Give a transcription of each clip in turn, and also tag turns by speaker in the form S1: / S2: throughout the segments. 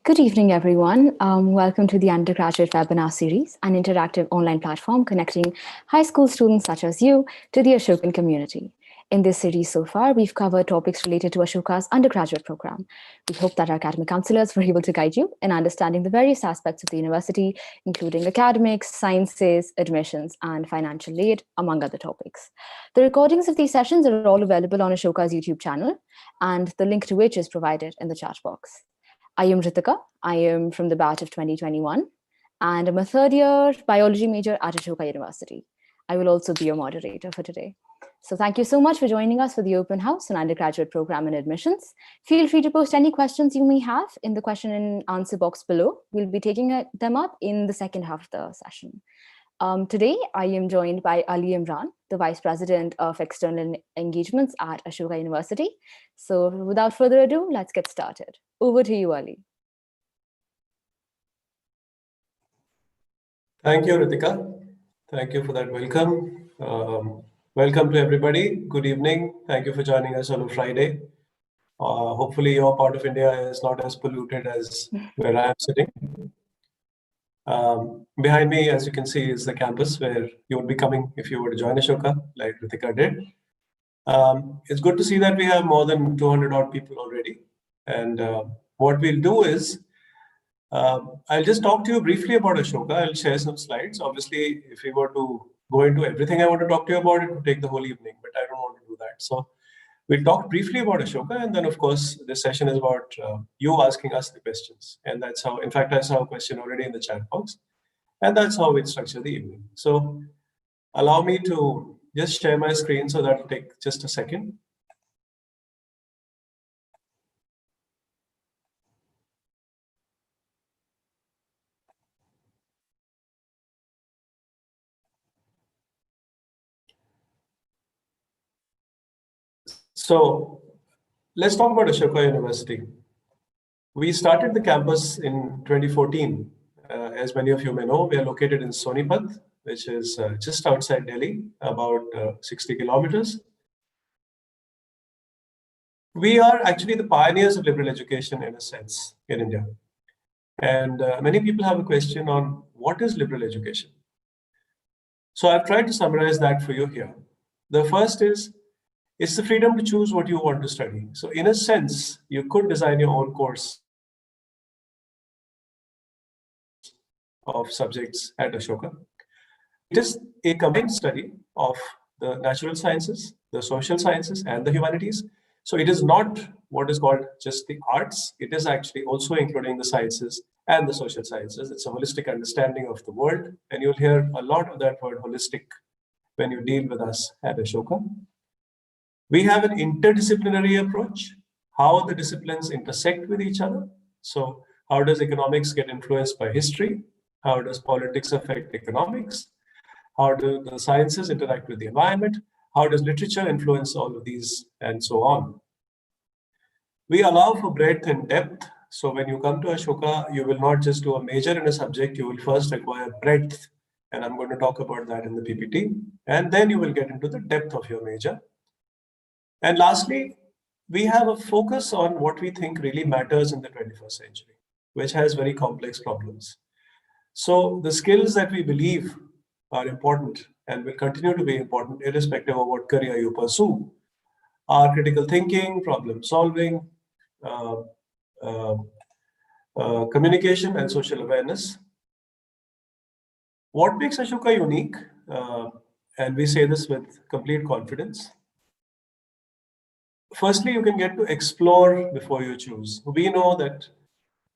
S1: Good evening, everyone. Welcome to the Undergraduate Webinar Series, an interactive online platform connecting high school students such as you to the Ashokan community. In this series so far, we've covered topics related to Ashoka's undergraduate program. We hope that our academic counselors were able to guide you in understanding the various aspects of the university, including academics, sciences, admissions, and financial aid, among other topics. The recordings of these sessions are all available on Ashoka's YouTube channel, and the link to which is provided in the chat box. I am Ritika. I am from the batch of 2021, and I'm a third-year biology major at Ashoka University. I will also be your moderator for today. So thank you so much for joining us for the open house on Undergraduate Programme and Admissions. Feel free to post any questions you may have in the question and answer box below. We'll be taking them up in the second half of the session. Today, I am joined by Ali Imran, the Vice President of External Engagements at Ashoka University. So without further ado, let's get started. Over to you, Ali.
S2: Thank you, Ritika. Thank you for that welcome. Welcome to everybody. Good evening. Thank you for joining us on a Friday. Hopefully your part of India is not as polluted as where I am sitting. Behind me, as you can see, is the campus where you would be coming if you were to join Ashoka, like Ritika did. It's good to see that we have more than 200 odd people already. And what we'll do is, I'll just talk to you briefly about Ashoka. I'll share some slides. Obviously, if we were to go into everything I want to talk to you about, it would take the whole evening, but I don't want to do that. So we'll talk briefly about Ashoka, and then of course, this session is about you asking us the questions. And that's how, in fact, I saw a question already in the chat box, and that's how we structure the evening. So allow me to just share my screen, so that'll take just a second. So let's talk about Ashoka University. We started the campus in 2014. As many of you may know, we are located in Sonipat, which is just outside Delhi, about 60 kilometers. We are actually the pioneers of liberal education in a sense in India. And many people have a question on what is liberal education. So I've tried to summarize that for you here. The first is, it's the freedom to choose what you want to study. So in a sense, you could design your own course of subjects at Ashoka. It is a combined study of the natural sciences, the social sciences, and the humanities. So it is not what is called just the arts. It is actually also including the sciences and the social sciences. It's a holistic understanding of the world. And you'll hear a lot of that word holistic when you deal with us at Ashoka. We have an interdisciplinary approach, how the disciplines intersect with each other. So how does economics get influenced by history? How does politics affect economics? How do the sciences interact with the environment? How does literature influence all of these, and so on? We allow for breadth and depth. So when you come to Ashoka, you will not just do a major in a subject, you will first acquire breadth. And I'm going to talk about that in the PPT. And then you will get into the depth of your major. And lastly, we have a focus on what we think really matters in the 21st century, which has very complex problems. So the skills that we believe are important and will continue to be important irrespective of what career you pursue are critical thinking, problem solving, communication, and social awareness. What makes Ashoka unique, and we say this with complete confidence, firstly, you can get to explore before you choose. We know that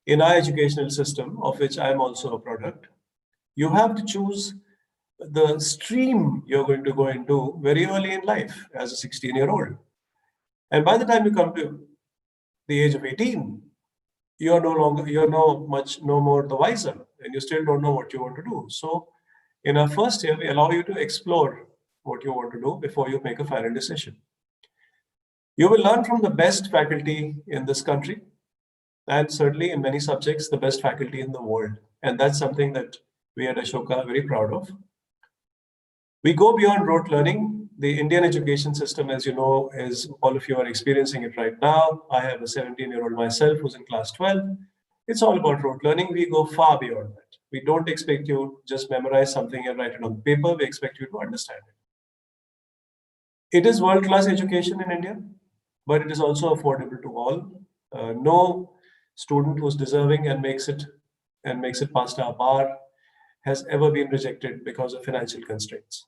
S2: in our educational system, of which I'm also a product, you have to choose the stream you're going to go into very early in life as a 16-year-old. And by the time you come to the age of 18, you're no more the wiser, and you still don't know what you want to do. So in our first year, we allow you to explore what you want to do before you make a final decision. You will learn from the best faculty in this country, and certainly in many subjects, the best faculty in the world. And that's something that we at Ashoka are very proud of. We go beyond rote learning. The Indian education system, as you know, is all of you are experiencing it right now. I have a 17-year-old myself who's in class 12. It's all about rote learning. We go far beyond that. We don't expect you to just memorize something and write it on paper. We expect you to understand it. It is world-class education in India, but it is also affordable to all. No student who's deserving and makes it past our bar has ever been rejected because of financial constraints.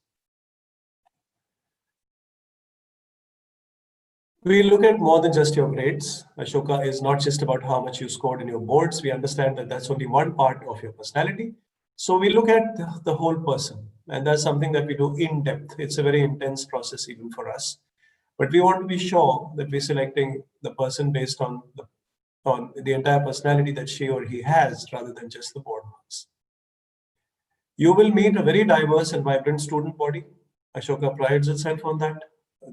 S2: We look at more than just your grades. Ashoka is not just about how much you scored in your boards. We understand that that's only one part of your personality. So we look at the whole person, and that's something that we do in depth. It's a very intense process even for us. But we want to be sure that we're selecting the person based on the entire personality that she or he has, rather than just the board marks. You will meet a very diverse and vibrant student body. Ashoka prides itself on that.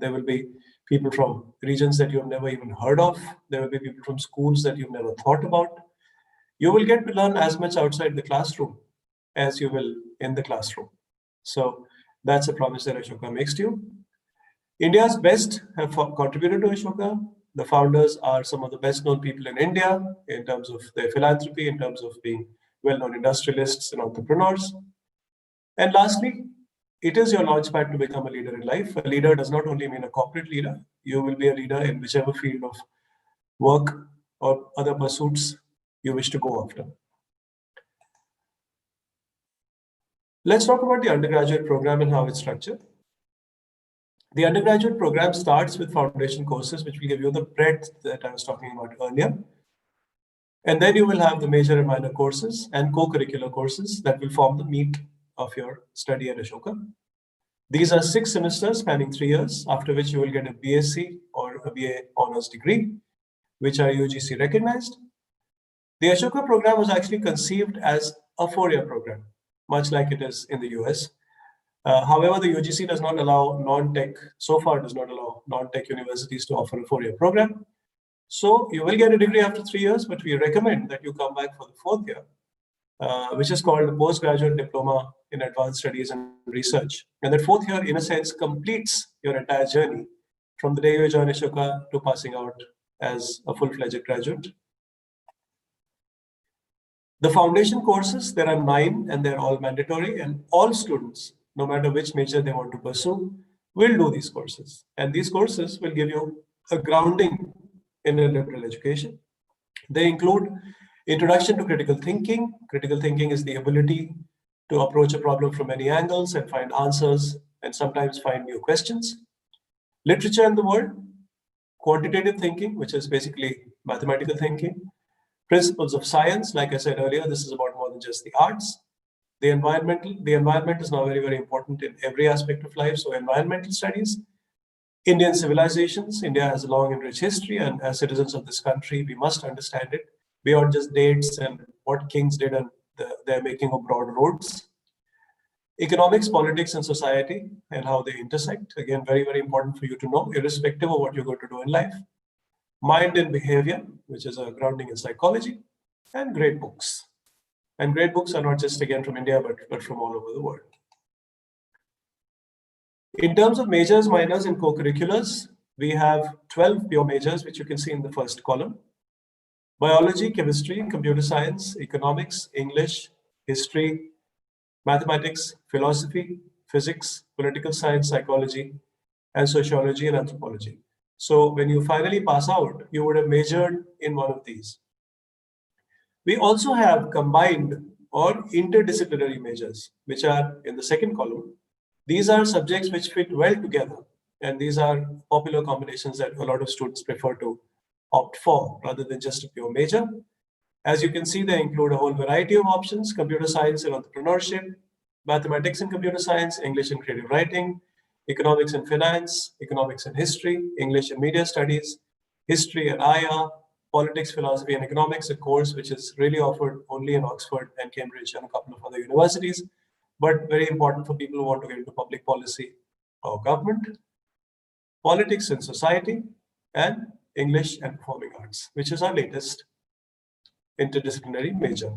S2: There will be people from regions that you've never even heard of. There will be people from schools that you've never thought about. You will get to learn as much outside the classroom as you will in the classroom. So that's a promise that Ashoka makes to you. India's best have contributed to Ashoka. The founders are some of the best known people in India in terms of their philanthropy, in terms of being well-known industrialists and entrepreneurs. And lastly, it is your launchpad to become a leader in life. A leader does not only mean a corporate leader. You will be a leader in whichever field of work or other pursuits you wish to go after. Let's talk about the undergraduate program and how it's structured. The undergraduate program starts with foundation courses, which will give you the breadth that I was talking about earlier. And then you will have the major and minor courses and co-curricular courses that will form the meat of your study at Ashoka. These are 6 semesters spanning 3 years, after which you will get a BSc or a BA honors degree, which are UGC recognized. The Ashoka program was actually conceived as a 4-year program, much like it is in the US. However, the UGC does not allow non-tech, so far does not allow non-tech universities to offer a 4-year program. So you will get a degree after 3 years, but we recommend that you come back for the 4th year, which is called the Postgraduate Diploma in Advanced Studies and Research. And that 4th year, in a sense, completes your entire journey from the day you join Ashoka to passing out as a full-fledged graduate. The foundation courses, there are 9 and they're all mandatory, and all students, no matter which major they want to pursue, will do these courses. And these courses will give you a grounding in a liberal education. They include Introduction to Critical Thinking. Critical thinking is the ability to approach a problem from many angles and find answers and sometimes find new questions. Literature and the world. Quantitative thinking, which is basically mathematical thinking. Principles of science, like I said earlier, this is about more than just the arts. The environment is now very, very important in every aspect of life. So environmental studies. Indian civilizations. India has a long and rich history, and as citizens of this country, we must understand it beyond just dates and what kings did and their making of broad roads. Economics, politics, and society, and how they intersect. Again, very, very important for you to know, irrespective of what you're going to do in life. Mind and behavior, which is a grounding in psychology, and great books. And great books are not just, again, from India, but from all over the world. In terms of majors, minors, and co-curriculars, we have 12 pure majors, which you can see in the first column. Biology, chemistry, computer science, economics, English, history, mathematics, philosophy, physics, political science, psychology, and sociology and anthropology. So when you finally pass out, you would have majored in one of these. We also have combined or interdisciplinary majors, which are in the second column. These are subjects which fit well together, and these are popular combinations that a lot of students prefer to opt for rather than just a pure major. As you can see, they include a whole variety of options: computer science and entrepreneurship, mathematics and computer science, English and creative writing, economics and finance, economics and history, English and media studies, history and IR, politics, philosophy, and economics, a course which is really offered only in Oxford and Cambridge and a couple of other universities, but very important for people who want to get into public policy or government, politics and society, and English and performing arts, which is our latest interdisciplinary major.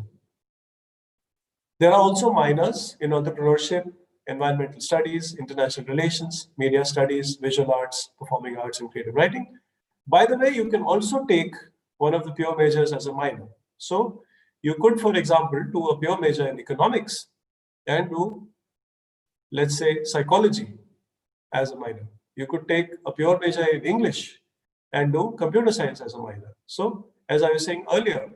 S2: There are also minors in entrepreneurship, environmental studies, international relations, media studies, visual arts, performing arts, and creative writing. By the way, you can also take one of the pure majors as a minor. So you could, for example, do a pure major in economics and do, let's say, psychology as a minor. You could take a pure major in English and do computer science as a minor. So as I was saying earlier,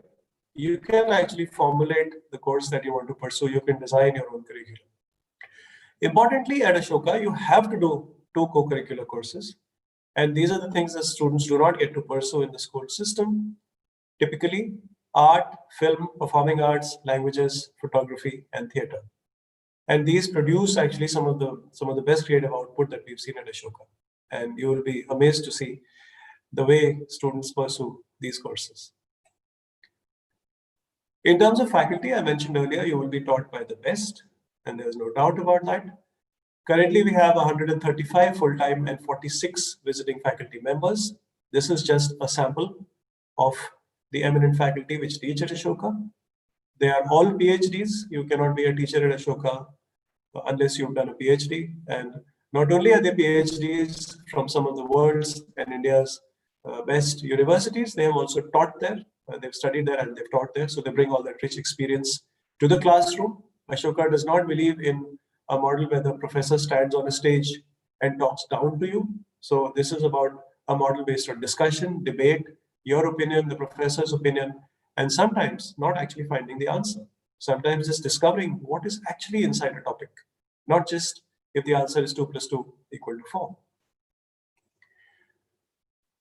S2: you can actually formulate the course that you want to pursue. You can design your own curriculum. Importantly, at Ashoka, you have to do 2 co-curricular courses. And these are the things that students do not get to pursue in the school system. Typically, art, film, performing arts, languages, photography, and theater. And these produce actually some of the best creative output that we've seen at Ashoka. And you will be amazed to see the way students pursue these courses. In terms of faculty, I mentioned earlier, you will be taught by the best, and there's no doubt about that. Currently, we have 135 full-time and 46 visiting faculty members. This is just a sample of the eminent faculty which teach at Ashoka. They are all PhDs. You cannot be a teacher at Ashoka unless you've done a PhD. And not only are they PhDs from some of the world's and India's best universities, they have also taught there. They've studied there and they've taught there. So they bring all that rich experience to the classroom. Ashoka does not believe in a model where the professor stands on a stage and talks down to you. So this is about a model based on discussion, debate, your opinion, the professor's opinion, and sometimes not actually finding the answer. Sometimes just discovering what is actually inside a topic, not just if the answer is 2 + 2 = 4.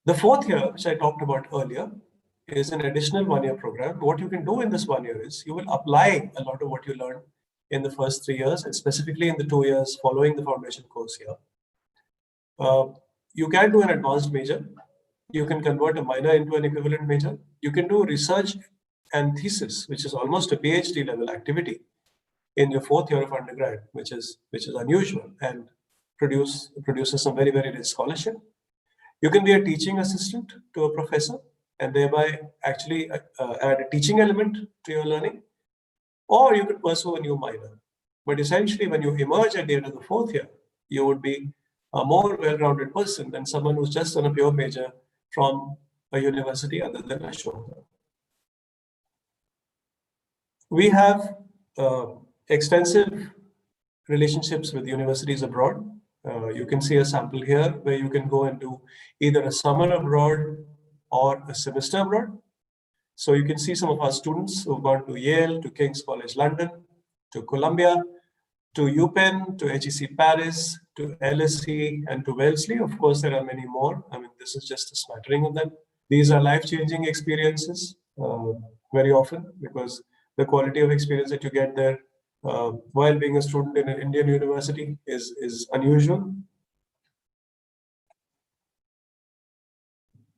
S2: The fourth year, which I talked about earlier, is an additional 1-year program. What you can do in this 1 year is you will apply a lot of what you learned in the first 3 years, and specifically in the 2 years following the foundation course here. You can do an advanced major. You can convert a minor into an equivalent major. You can do research and thesis, which is almost a PhD level activity in your 4th year of undergrad, which is unusual and produces some very, very rich scholarship. You can be a teaching assistant to a professor and thereby actually add a teaching element to your learning, or you could pursue a new minor. But essentially, when you emerge at the end of the 4th year, you would be a more well-rounded person than someone who's just done a pure major from a university other than Ashoka. We have extensive relationships with universities abroad. You can see a sample here where you can go and do either a summer abroad or a semester abroad. So you can see some of our students who've gone to Yale, to King's College London, to Columbia, to UPenn, to HEC Paris, to LSE, and to Wellesley. Of course, there are many more. I mean, this is just a smattering of them. These are life-changing experiences very often, because the quality of experience that you get there while being a student in an Indian university is unusual.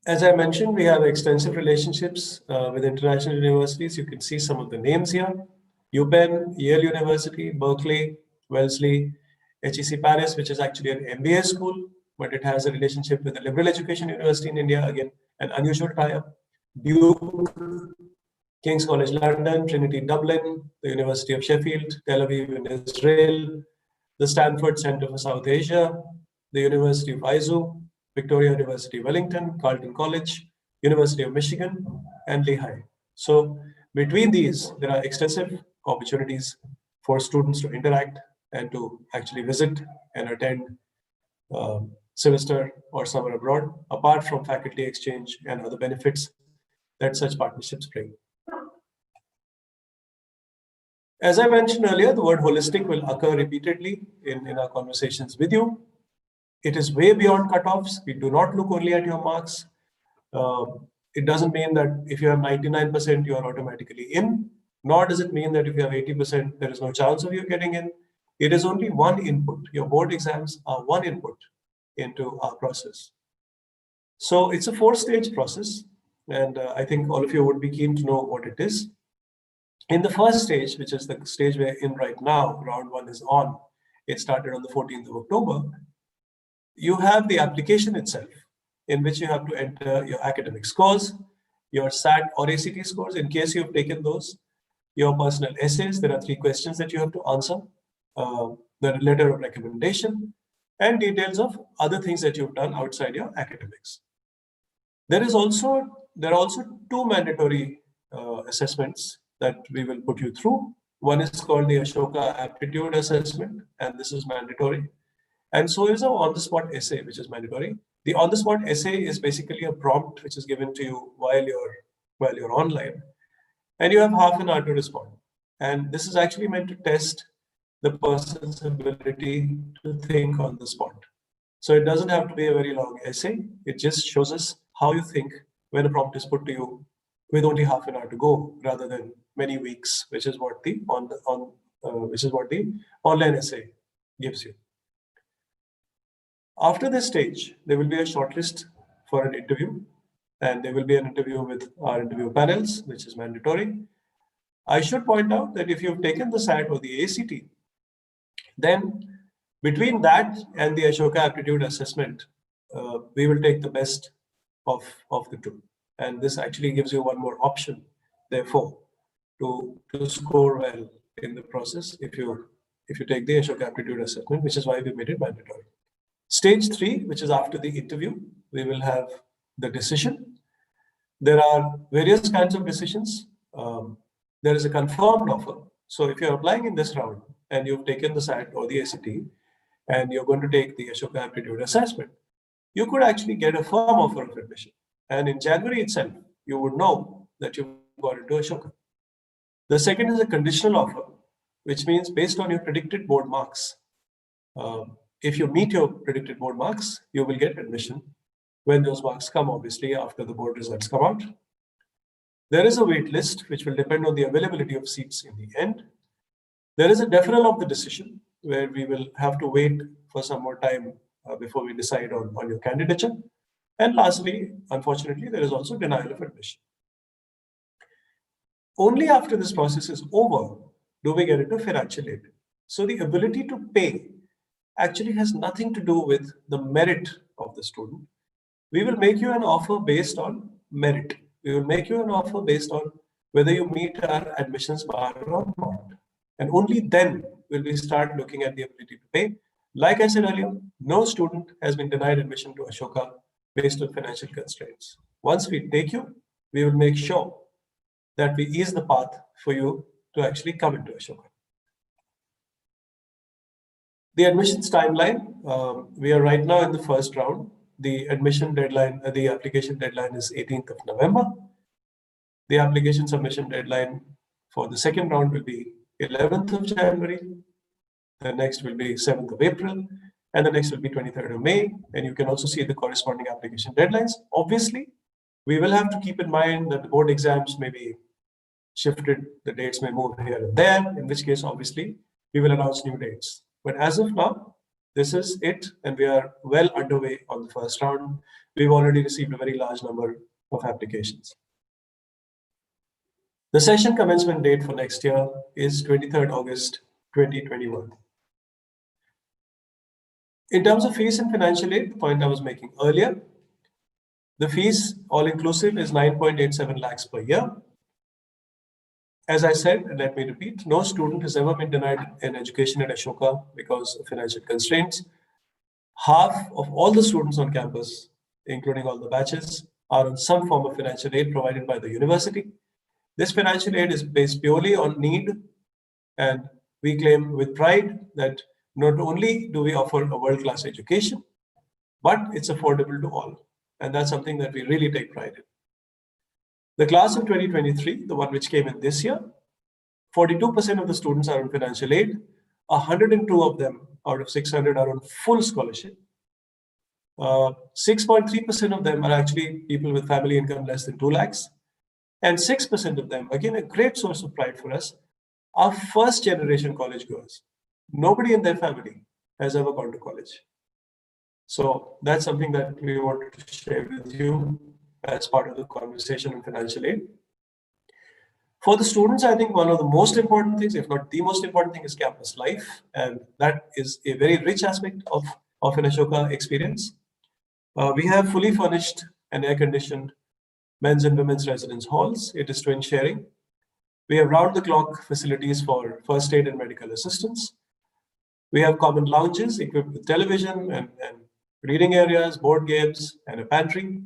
S2: As I mentioned, we have extensive relationships with international universities. You can see some of the names here: UPenn, Yale University, Berkeley, Wellesley, HEC Paris, which is actually an MBA school, but it has a relationship with a liberal education university in India, again, an unusual tie-up. Duke, King's College London, Trinity Dublin, the University of Sheffield, Tel Aviv in Israel, the Stanford Center for South Asia, the University of Izu, Victoria University Wellington, Carleton College, University of Michigan, and Lehigh. So between these, there are extensive opportunities for students to interact and to actually visit and attend semester or summer abroad, apart from faculty exchange and other benefits that such partnerships bring. As I mentioned earlier, the word holistic will occur repeatedly in our conversations with you. It is way beyond cutoffs. We do not look only at your marks. It doesn't mean that if you have 99%, you are automatically in, nor does it mean that if you have 80%, there is no chance of you getting in. It is only one input. Your board exams are one input into our process. So it's a 4-stage process, and I think all of you would be keen to know what it is. In the first stage, which is the stage we're in right now, round 1 is on. It started on the 14th of October. You have the application itself, in which you have to enter your academic scores, your SAT or ACT scores, in case you've taken those, your personal essays. There are 3 questions that you have to answer, the letter of recommendation, and details of other things that you've done outside your academics. There are also 2 mandatory assessments that we will put you through. One is called the Ashoka Aptitude Assessment, and this is mandatory. And so is an on-the-spot essay, which is mandatory. The on-the-spot essay is basically a prompt which is given to you while you're online, and you have half an hour to respond. And this is actually meant to test the person's ability to think on the spot. So it doesn't have to be a very long essay. It just shows us how you think when a prompt is put to you with only half an hour to go, rather than many weeks, which is what the online essay gives you. After this stage, there will be a shortlist for an interview, and there will be an interview with our interview panels, which is mandatory. I should point out that if you've taken the SAT or the ACT, then between that and the Ashoka Aptitude Assessment, we will take the best of the two. And this actually gives you one more option, therefore, to score well in the process if you take the Ashoka Aptitude Assessment, which is why we made it mandatory. Stage 3, which is after the interview, we will have the decision. There are various kinds of decisions. There is a confirmed offer. So if you're applying in this round and you've taken the SAT or the ACT and you're going to take the Ashoka Aptitude Assessment, you could actually get a firm offer of admission. And in January itself, you would know that you've got into Ashoka. The second is a conditional offer, which means based on your predicted board marks. If you meet your predicted board marks, you will get admission when those marks come, obviously, after the board results come out. There is a wait list, which will depend on the availability of seats in the end. There is a deferral of the decision, where we will have to wait for some more time before we decide on your candidature. And lastly, unfortunately, there is also denial of admission. Only after this process is over do we get into financial aid. So the ability to pay actually has nothing to do with the merit of the student. We will make you an offer based on merit. We will make you an offer based on whether you meet our admissions bar or not. And only then will we start looking at the ability to pay. Like I said earlier, no student has been denied admission to Ashoka based on financial constraints. Once we take you, we will make sure that we ease the path for you to actually come into Ashoka. The admissions timeline, we are right now in the first round. The admission deadline, the application deadline is 18th of November. The application submission deadline for the second round will be 11th of January. The next will be 7th of April, and the next will be 23rd of May. And you can also see the corresponding application deadlines. Obviously, we will have to keep in mind that the board exams may be shifted, the dates may move here and there, in which case, obviously, we will announce new dates. But as of now, this is it, and we are well underway on the first round. We've already received a very large number of applications. The session commencement date for next year is 23rd August 2021. In terms of fees and financial aid, the point I was making earlier, the fees all-inclusive is 9.87 lakhs per year. As I said, and let me repeat, no student has ever been denied an education at Ashoka because of financial constraints. Half of all the students on campus, including all the batches, are on some form of financial aid provided by the university. This financial aid is based purely on need, and we claim with pride that not only do we offer a world-class education, but it's affordable to all. And that's something that we really take pride in. The class of 2023, the one which came in this year, 42% of the students are on financial aid. 102 of them out of 600 are on full scholarship. 6.3% of them are actually people with family income less than 2 lakhs. And 6% of them, again, a great source of pride for us, are first generation college goers. Nobody in their family has ever gone to college. So that's something that we wanted to share with you as part of the conversation on financial aid. For the students, I think one of the most important things, if not the most important thing, is campus life. And that is a very rich aspect of an Ashoka experience. We have fully furnished and air-conditioned men's and women's residence halls. It is twin sharing. We have round-the-clock facilities for first aid and medical assistance. We have common lounges equipped with television and reading areas, board games, and a pantry.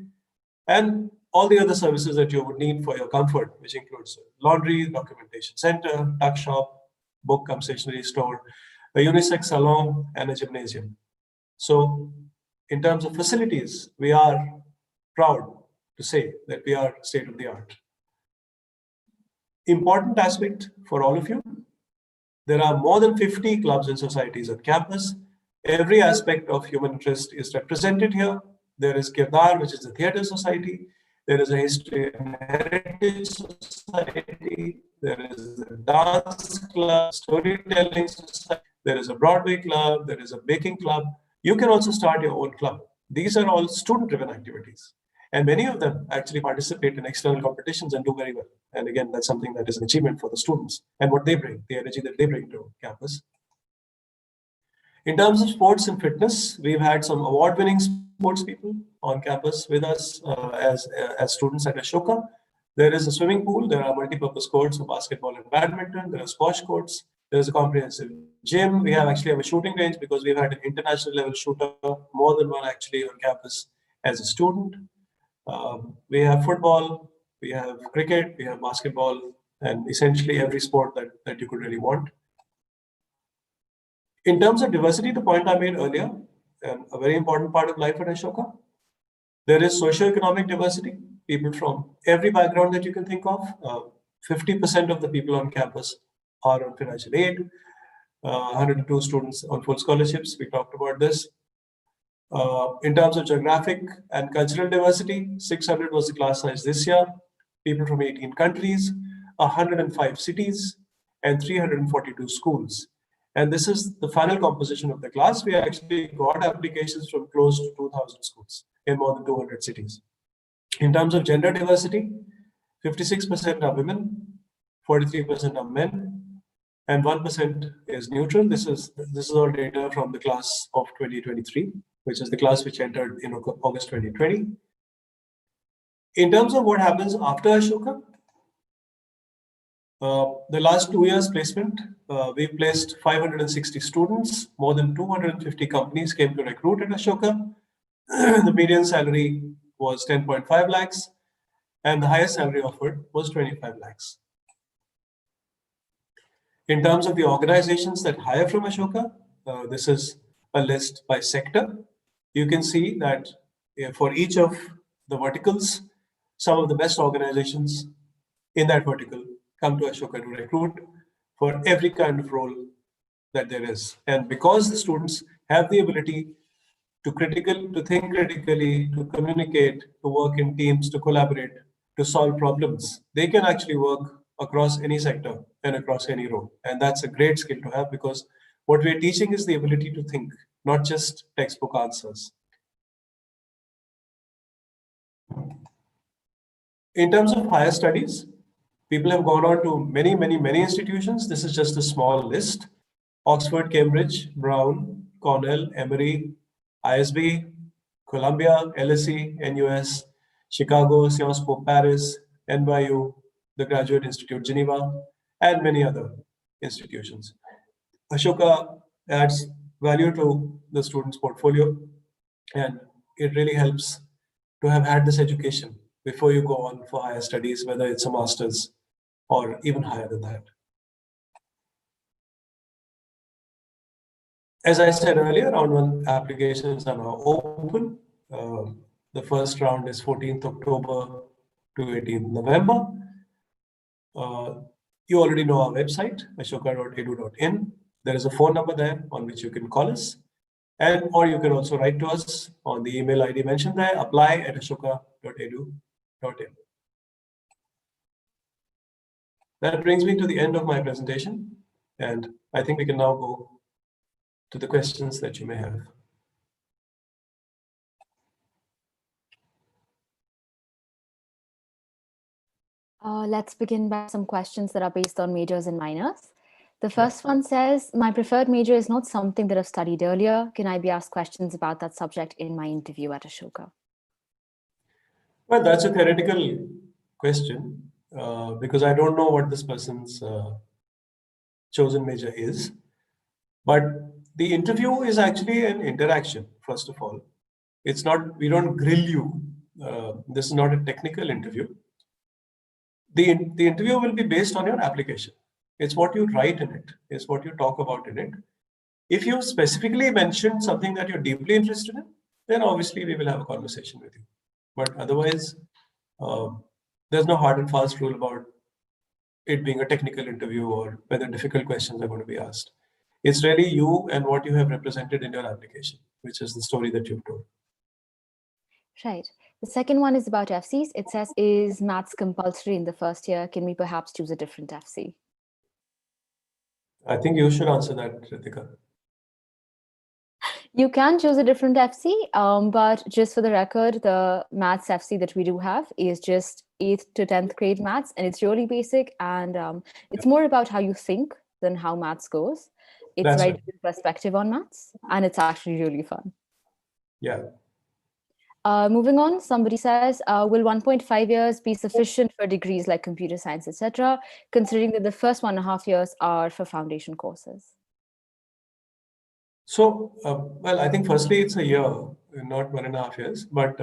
S2: And all the other services that you would need for your comfort, which includes laundry, documentation center, tuck shop, book cum stationery store, a unisex salon, and a gymnasium. So in terms of facilities, we are proud to say that we are state of the art. Important aspect for all of you, there are more than 50 clubs and societies on campus. Every aspect of human interest is represented here. There is Kirdar, which is the theatre society. There is a history and heritage society. There is a dance club, storytelling society. There is a Broadway club. There is a baking club. You can also start your own club. These are all student-driven activities. And many of them actually participate in external competitions and do very well. And again, that's something that is an achievement for the students and what they bring, the energy that they bring to campus. In terms of sports and fitness, we've had some award-winning sports people on campus with us as students at Ashoka. There is a swimming pool. There are multi-purpose courts for basketball and badminton. There are squash courts. There is a comprehensive gym. We actually have a shooting range because we've had an international level shooter, more than one actually on campus as a student. We have football, we have cricket, we have basketball, and essentially every sport that you could really want. In terms of diversity, the point I made earlier, a very important part of life at Ashoka, there is socioeconomic diversity, people from every background that you can think of. 50% of the people on campus are on financial aid, 102 students on full scholarships. We talked about this. In terms of geographic and cultural diversity, 600 was the class size this year, people from 18 countries, 105 cities, and 342 schools. And this is the final composition of the class. We actually got applications from close to 2,000 schools in more than 200 cities. In terms of gender diversity, 56% are women, 43% are men, and 1% is neutral. This is all data from the class of 2023, which is the class which entered in August 2020. In terms of what happens after Ashoka, the last 2 years placement, we've placed 560 students, more than 250 companies came to recruit at Ashoka. The median salary was 10.5 lakhs, and the highest salary offered was 25 lakhs. In terms of the organizations that hire from Ashoka, this is a list by sector. You can see that for each of the verticals, some of the best organizations in that vertical come to Ashoka to recruit for every kind of role that there is. And because the students have the ability to think critically, to communicate, to work in teams, to collaborate, to solve problems, they can actually work across any sector and across any role. And that's a great skill to have, because what we're teaching is the ability to think, not just textbook answers. In terms of higher studies, people have gone on to many institutions. This is just a small list. Oxford, Cambridge, Brown, Cornell, Emory, ISB, Columbia, LSE, NUS, Chicago, Sciences Po Paris, NYU, the Graduate Institute Geneva, and many other institutions. Ashoka adds value to the student's portfolio, and it really helps to have had this education before you go on for higher studies, whether it's a master's or even higher than that. As I said earlier, round one applications are now open. The first round is 14th October to 18th November. You already know our website, ashoka.edu.in. There is a phone number there on which you can call us, or you can also write to us on the email ID mentioned there, apply@ashoka.edu.in. That brings me to the end of my presentation, and I think we can now go to the questions that you may have.
S1: Let's begin by some questions that are based on majors and minors. The first one says, my preferred major is not something that I've studied earlier. Can I be asked questions about that subject in my interview at Ashoka?
S2: Well, that's a theoretical question because I don't know what this person's chosen major is. But the interview is actually an interaction, first of all. It's not, we don't grill you this is not a technical interview. The interview will be based on your application. It's what you write in it. It's what you talk about in it. If you specifically mentioned something that you're deeply interested in, then obviously we will have a conversation with you. But otherwise, there's no hard and fast rule about it being a technical interview or whether difficult questions are going to be asked. It's really you and what you have represented in your application, which is the story that you've told.
S1: Right. The second one is about FCs. It says, is maths compulsory in the first year? Can we perhaps choose a different FC?
S2: I think you should answer that, Ritika.
S1: You can choose a different FC, but just for the record, the maths FC that we do have is just 8th to 10th grade maths, and it's really basic, and it's more about how you think than how maths goes. It's
S2: That's
S1: very
S2: right.
S1: different perspective on maths, and it's actually really fun.
S2: Yeah.
S1: Moving on, somebody says, will 1.5 years be sufficient for degrees like computer science, etc., considering that the first 1.5 years are for foundation courses?
S2: So, well, I think firstly it's a year, not 1.5 years, but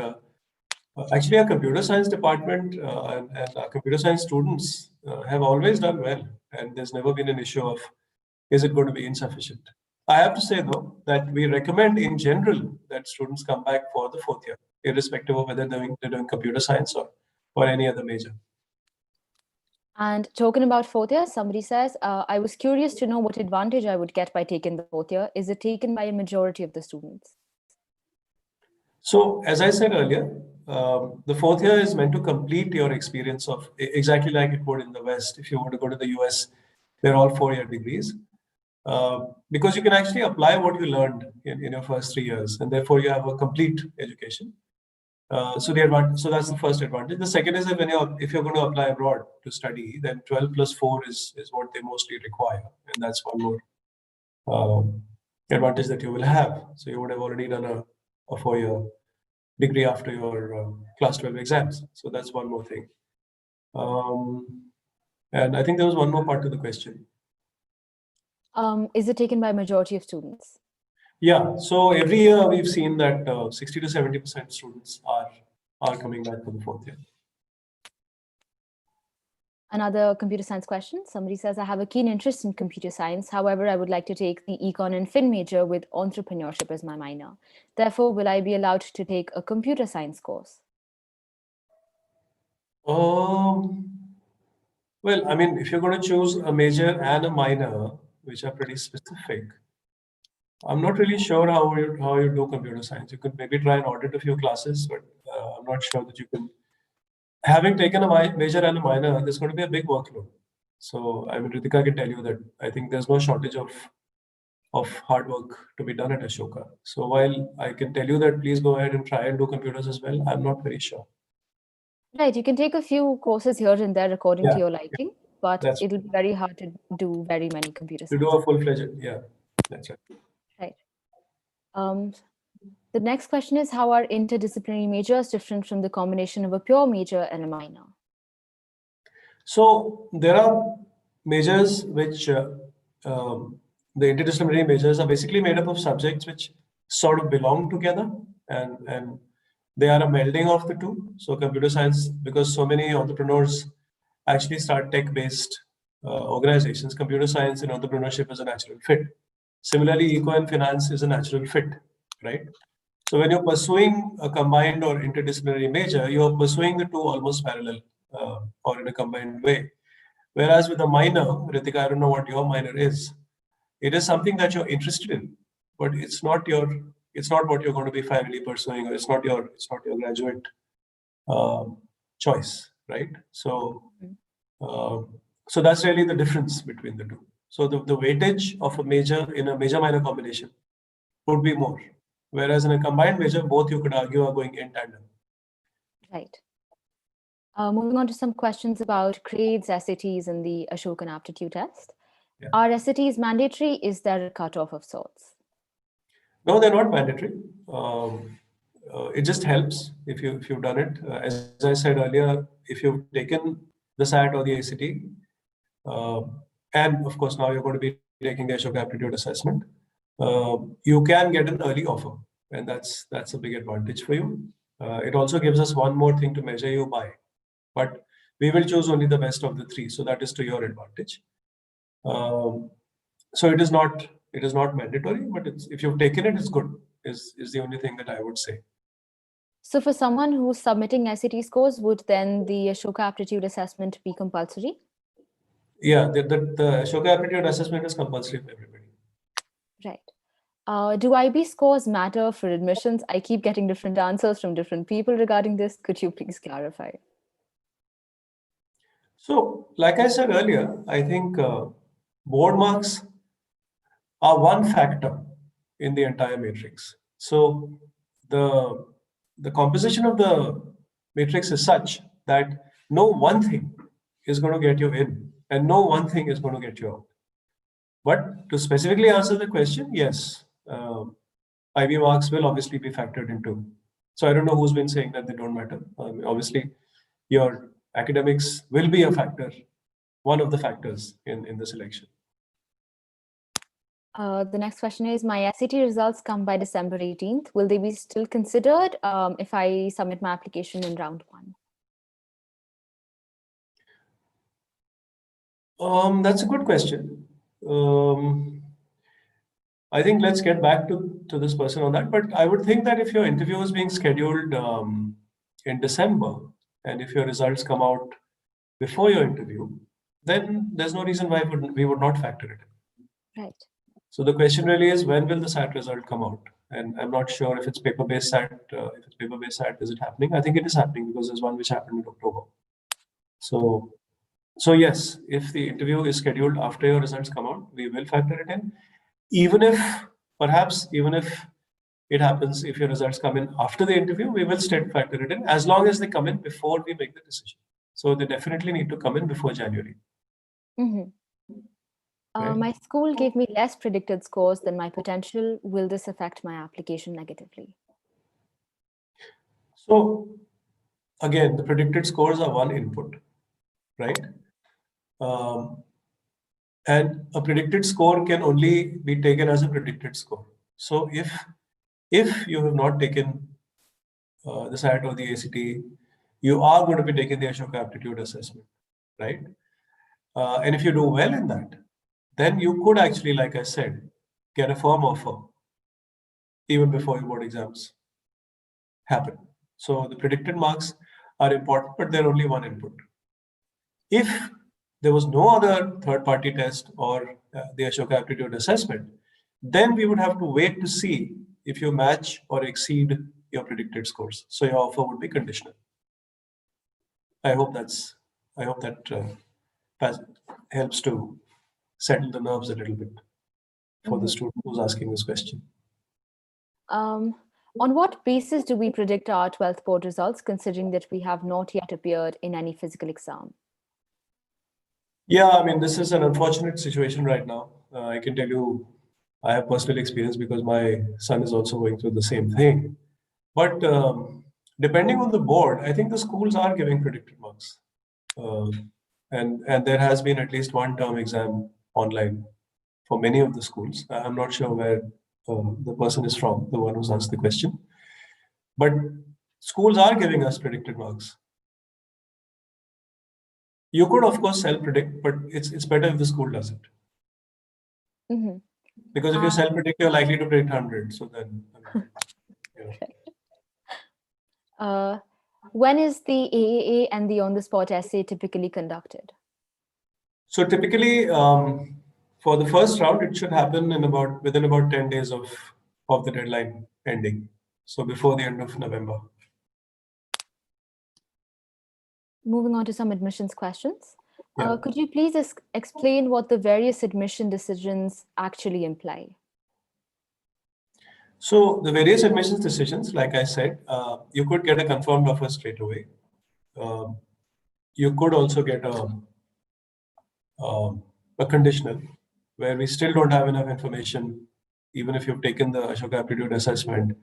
S2: actually our computer science department and our computer science students have always done well, and there's never been an issue of, is it going to be insufficient? I have to say though, that we recommend in general that students come back for the 4th year, irrespective of whether they're doing computer science or any other major.
S1: And talking about 4th year, somebody says, I was curious to know what advantage I would get by taking the 4th year. Is it taken by a majority of the students?
S2: So, as I said earlier, the 4th year is meant to complete your experience of exactly like it would in the West. If you were to go to the US, they're all 4-year degrees. Because you can actually apply what you learned in your first 3 years, and therefore you have a complete education. So that's the first advantage. The second is that if you're going to apply abroad to study, then 12 plus 4 is what they mostly require, and that's one more advantage that you will have. So you would have already done a 4-year degree after your class 12 exams. So that's one more thing. And I think there was one more part to the question.
S1: Is it taken by majority of students?
S2: Yeah, so every year we've seen that 60 to 70% students are coming back for the 4th year.
S1: Another computer science question. Somebody says, I have a keen interest in computer science. However, I would like to take the econ and fin major with entrepreneurship as my minor. Therefore, will I be allowed to take a computer science course?
S2: Well, I mean, if you're going to choose a major and a minor, which are pretty specific, I'm not really sure how you do computer science. You could maybe try and audit a few classes, but I'm not sure that you can. Having taken a major and a minor, there's going to be a big workload. So, I mean, Ritika can tell you that I think there's no shortage of hard work to be done at Ashoka. So, while I can tell you that please go ahead and try and do computers as well, I'm not very sure.
S1: Right, you can take a few courses here and there according to your liking, but
S2: That's
S1: it'll be very hard to do very many computer
S2: to
S1: science.
S2: do a full-fledged, yeah, that's right.
S1: Right. The next question is, how are interdisciplinary majors different from the combination of a pure major and a minor?
S2: So there are majors which the interdisciplinary majors are basically made up of subjects which sort of belong together, and they are a melding of the two. So computer science, because so many entrepreneurs actually start tech-based organizations, computer science and entrepreneurship is a natural fit. Similarly, eco and finance is a natural fit, right? So when you're pursuing a combined or interdisciplinary major, you're pursuing the two almost parallel or in a combined way. Whereas with a minor, Ritika, I don't know what your minor is. It is something that you're interested in, but it's not what you're going to be finally pursuing, or it's not your graduate choice, right? So so that's really the difference between the two. So the weightage of a major in a major minor combination would be more. Whereas in a combined major, both you could argue are going in tandem.
S1: Right. Moving on to some questions about grades, SATs, and the Ashoka aptitude test.
S2: Yeah.
S1: Are SATs mandatory? Is there a cutoff of sorts?
S2: No, they're not mandatory. It just helps if you've done it. As I said earlier, if you've taken the SAT or the ACT, and of course now you're going to be taking the Ashoka aptitude assessment, you can get an early offer, and that's a big advantage for you. It also gives us one more thing to measure you by, but we will choose only the best of the three. So that is to your advantage. So it is not mandatory, but if you've taken it, it's good. Is the only thing that I would say.
S1: So for someone who's submitting SAT scores, would then the Ashoka Aptitude Assessment be compulsory?
S2: Yeah, the Ashoka Aptitude Assessment is compulsory for everybody.
S1: Right. Do IB scores matter for admissions? I keep getting different answers from different people regarding this. Could you please clarify?
S2: So, like I said earlier, I think board marks are one factor in the entire matrix. So the composition of the matrix is such that no one thing is going to get you in and no one thing is going to get you out. But to specifically answer the question, yes, IB marks will obviously be factored into. So I don't know who's been saying that they don't matter. Obviously, your academics will be a factor, one of the factors in the selection.
S1: The next question is, my SAT results come by December 18th. Will they be still considered if I submit my application in round 1?
S2: That's a good question. I think let's get back to this person on that. But I would think that if your interview is being scheduled in December, and if your results come out before your interview, then there's no reason why we would not factor it in.
S1: Right.
S2: So the question really is, when will the SAT result come out? And I'm not sure if it's paper-based SAT. If it's paper-based SAT, is it happening? I think it is happening because there's one which happened in October. So yes, if the interview is scheduled after your results come out, we will factor it in. Even if it happens, if your results come in after the interview, we will still factor it in as long as they come in before we make the decision. So they definitely need to come in before January.
S1: Mm-hmm.
S2: Right.
S1: My school gave me less predicted scores than my potential. Will this affect my application negatively?
S2: So again, the predicted scores are one input, right? And a predicted score can only be taken as a predicted score. So if you have not taken the SAT or the ACT, you are going to be taking the Ashoka Aptitude Assessment, right? And if you do well in that, then you could actually, like I said, get a firm offer even before your board exams happen. So the predicted marks are important, but they're only one input. If there was no other third-party test or the Ashoka Aptitude Assessment, then we would have to wait to see if you match or exceed your predicted scores. So your offer would be conditional. I hope that helps to settle the nerves a little bit for the student who's asking this question.
S1: On what basis do we predict our 12th board results, considering that we have not yet appeared in any physical exam?
S2: Yeah, I mean, this is an unfortunate situation right now. I can tell you, I have personal experience because my son is also going through the same thing. But depending on the board, I think the schools are giving predicted marks. And there has been at least one term exam online for many of the schools. I'm not sure where the person is from, the one who's asked the question. But schools are giving us predicted marks. You could, of course, self-predict, but it's better if the school does it.
S1: Mm-hmm.
S2: Because if you self-predict, you're likely to predict 100. So then,
S1: when is the AAA and the on-the-spot essay typically conducted?
S2: So typically, for the first round, it should happen within about 10 days of the deadline ending. So before the end of November.
S1: Moving on to some admissions questions.
S2: Yeah.
S1: Could you please explain what the various admission decisions actually imply?
S2: So the various admissions decisions, like I said, you could get a confirmed offer straight away. You could also get a conditional, where we still don't have enough information. Even if you've taken the Ashoka Aptitude Assessment,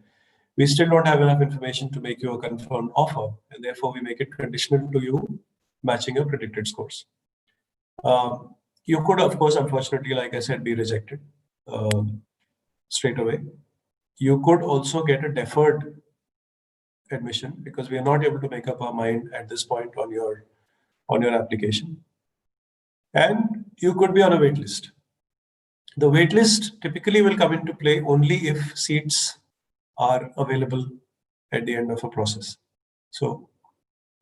S2: we still don't have enough information to make you a confirmed offer, and therefore we make it conditional to you matching your predicted scores. You could, of course, unfortunately, like I said, be rejected straight away. You could also get a deferred admission because we are not able to make up our mind at this point on your application. And you could be on a wait list. The wait list typically will come into play only if seats are available at the end of a process. So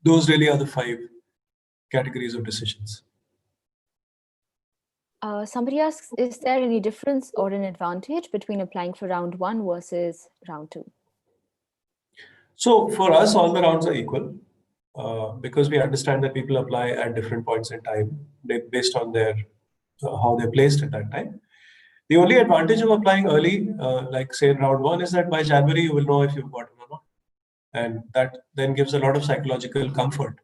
S2: those really are the 5 categories of decisions.
S1: Somebody asks, is there any difference or an advantage between applying for round 1 versus round 2?
S2: So for us, all the rounds are equal because we understand that people apply at different points in time based on their how they're placed at that time. The only advantage of applying early, like say in round 1, is that by January you will know if you've gotten or not, and that then gives a lot of psychological comfort.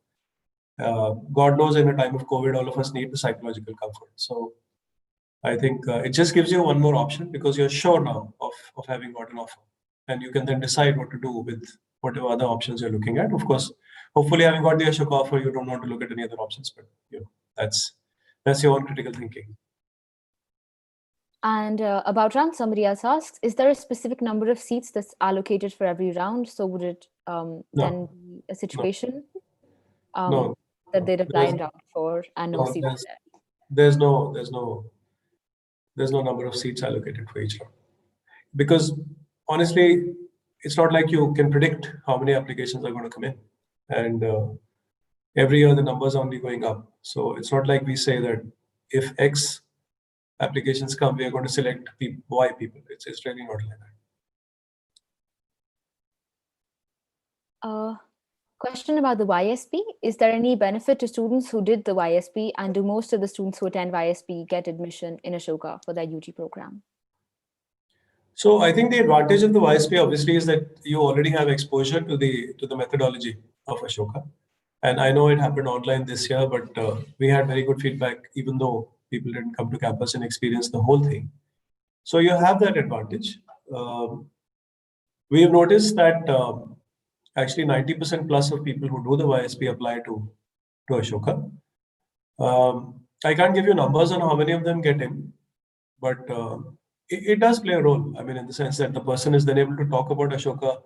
S2: God knows, in a time of COVID, all of us need the psychological comfort. So I think it just gives you one more option because you're sure now of having got an offer, and you can then decide what to do with whatever other options you're looking at. Of course, hopefully, having got the Ashoka offer, you don't want to look at any other options, but that's your own critical thinking.
S1: And about round, somebody else asks, is there a specific number of seats that's allocated for every round? So would it then be a situation that they'd apply in round 4 and no seats there?
S2: There's no number of seats allocated for each round. Because honestly, it's not like you can predict how many applications are going to come in. And every year the numbers are only going up. So it's not like we say that if X applications come, we are going to select Y people. It's really not like
S1: that. Question about the YSP. Is there any benefit to students who did the YSP, and do most of the students who attend YSP get admission in Ashoka for their UG program?
S2: So I think the advantage of the YSP obviously is that you already have exposure to the methodology of Ashoka. And I know it happened online this year, but we had very good feedback, even though people didn't come to campus and experience the whole thing. So you have that advantage. We have noticed that actually 90% plus of people who do the YSP apply to Ashoka. I can't give you numbers on how many of them get in, but it does play a role. I mean, in the sense that the person is then able to talk about Ashoka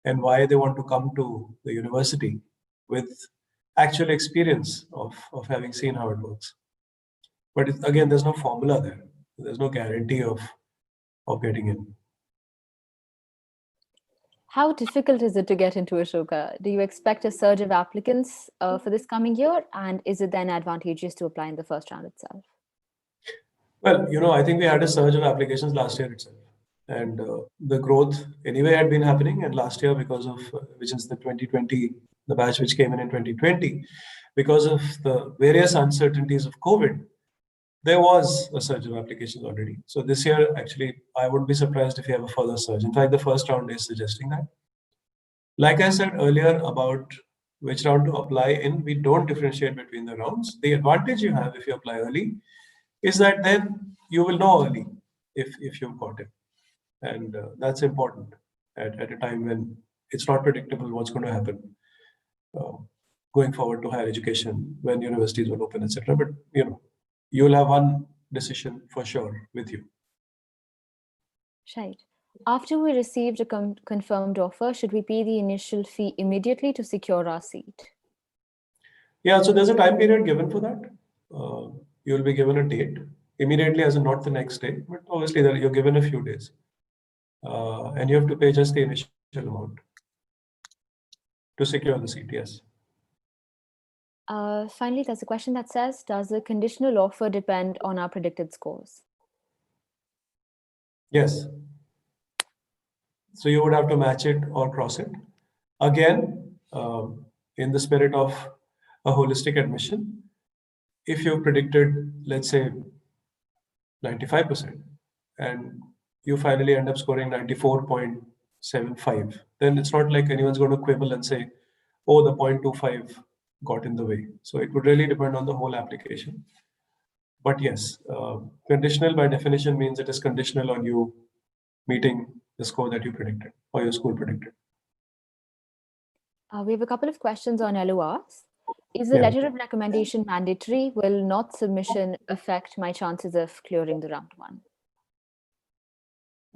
S2: and why they want to come to the university with actual experience of having seen how it works. But again, there's no formula there. There's no guarantee of getting in.
S1: How difficult is it to get into Ashoka? Do you expect a surge of applicants for this coming year? And is it then advantageous to apply in the first round itself?
S2: Well, I think we had a surge of applications last year itself. And the growth anyway had been happening. And last year, because of, which is the 2020, the batch which came in 2020, because of the various uncertainties of COVID, there was a surge of applications already. So this year, actually, I wouldn't be surprised if you have a further surge. In fact, the first round is suggesting that. Like I said earlier about which round to apply in, we don't differentiate between the rounds. The advantage you have if you apply early is that then you will know early if you've got it. And that's important at a time when it's not predictable what's going to happen going forward to higher education, when universities will open, etc. But you'll have one decision for sure with you.
S1: Right. After we received a confirmed offer, should we pay the initial fee immediately to secure our seat?
S2: Yeah, so there's a time period given for that. You'll be given a date immediately, as in not the next day, but obviously you're given a few days. And you have to pay just the initial amount to secure the seat, yes.
S1: Finally, there's a question that says, does the conditional offer depend on our predicted scores?
S2: Yes. So you would have to match it or cross it. Again, in the spirit of a holistic admission, if you predicted, let's say, 95%, and you finally end up scoring 94.75, then it's not like anyone's going to quibble and say, oh, the 0.25 got in the way. So it would really depend on the whole application. But yes, conditional by definition means it is conditional on you meeting the score that you predicted or your school predicted.
S1: We have a couple of questions on LORs. Is the letter of recommendation mandatory? Will not submission affect my chances of clearing the round 1?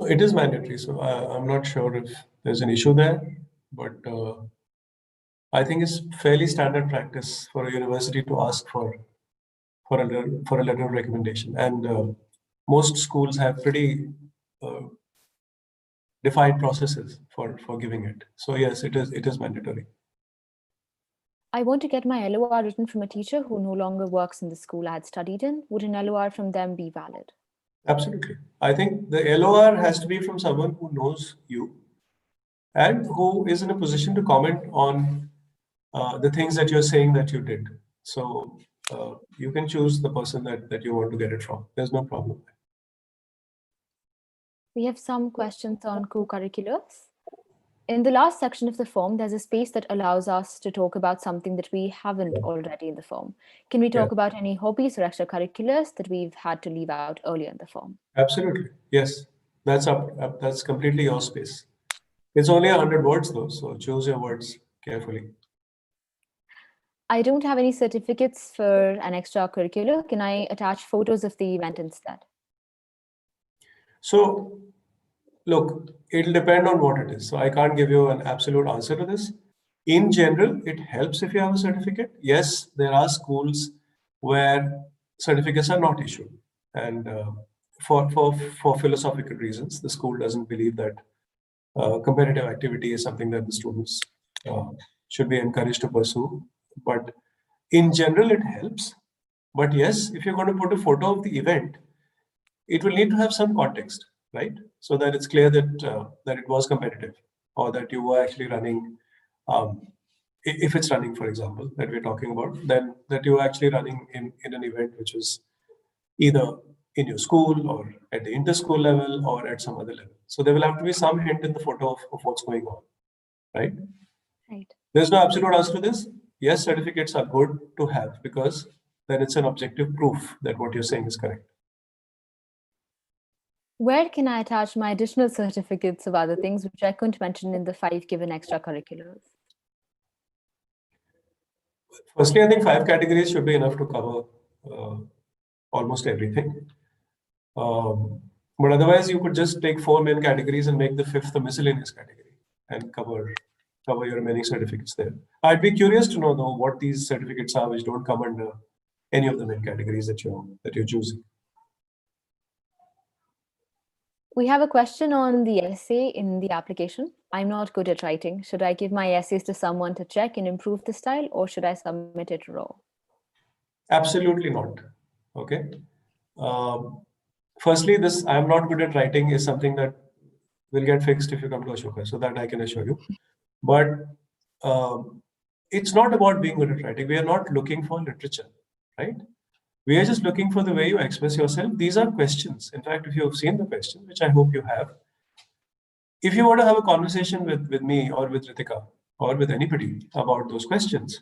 S2: It is mandatory, so I'm not sure if there's an issue there. but I think it's fairly standard practice for a university to ask for a letter of recommendation, and most schools have pretty uh, defined processes for giving it. So yes, it is mandatory.
S1: I want to get my LOR written from a teacher who no longer works in the school I had studied in. Would an LOR from them be valid?
S2: Absolutely. I think the LOR has to be from someone who knows you and who is in a position to comment on the things that you're saying that you did. So you can choose the person that you want to get it from. There's no problem.
S1: We have some questions on co-curriculars. In the last section of the form, there's a space that allows us to talk about something that we haven't already in the form. Can we talk about any hobbies or extracurriculars that we've had to leave out earlier in the form?
S2: Absolutely. Yes. That's up. That's completely your space. It's only 100 words though, so choose your words carefully.
S1: I don't have any certificates for an extracurricular. Can I attach photos of the event instead?
S2: So look, it'll depend on what it is. So I can't give you an absolute answer to this. In general, it helps if you have a certificate. Yes, there are schools where certificates are not issued, and for philosophical reasons, the school doesn't believe that competitive activity is something that the students uh, should be encouraged to pursue. But in general, it helps. But yes, if you're going to put a photo of the event, it will need to have some context, right? So that it's clear that it was competitive, or that you were actually running. Um, if it's running, for example, that we're talking about, then that you were actually running in an event which is either in your school or at the inter-school level or at some other level. So there will have to be some hint in the photo of what's going on, right?
S1: Right.
S2: There's no absolute answer to this. Yes, certificates are good to have because then it's an objective proof that what you're saying is correct.
S1: Where can I attach my additional certificates of other things which I couldn't mention in the 5 given extracurriculars?
S2: Firstly, I think 5 categories should be enough to cover uh, almost everything. But otherwise, you could just take 4 main categories and make the 5th a miscellaneous category and cover your remaining certificates there. I'd be curious to know though what these certificates are which don't come under any of the main categories that you're choosing.
S1: We have a question on the essay in the application. I'm not good at writing. Should I give my essays to someone to check and improve the style, or should I submit it raw?
S2: Absolutely not. Okay. Um, Firstly, this I'm not good at writing is something that will get fixed if you come to Ashoka, so that I can assure you. But um, it's not about being good at writing. We are not looking for literature, right? We are just looking for the way you express yourself. These are questions. In fact, if you have seen the question, which I hope you have, if you want to have a conversation with me or with Ritika or with anybody about those questions,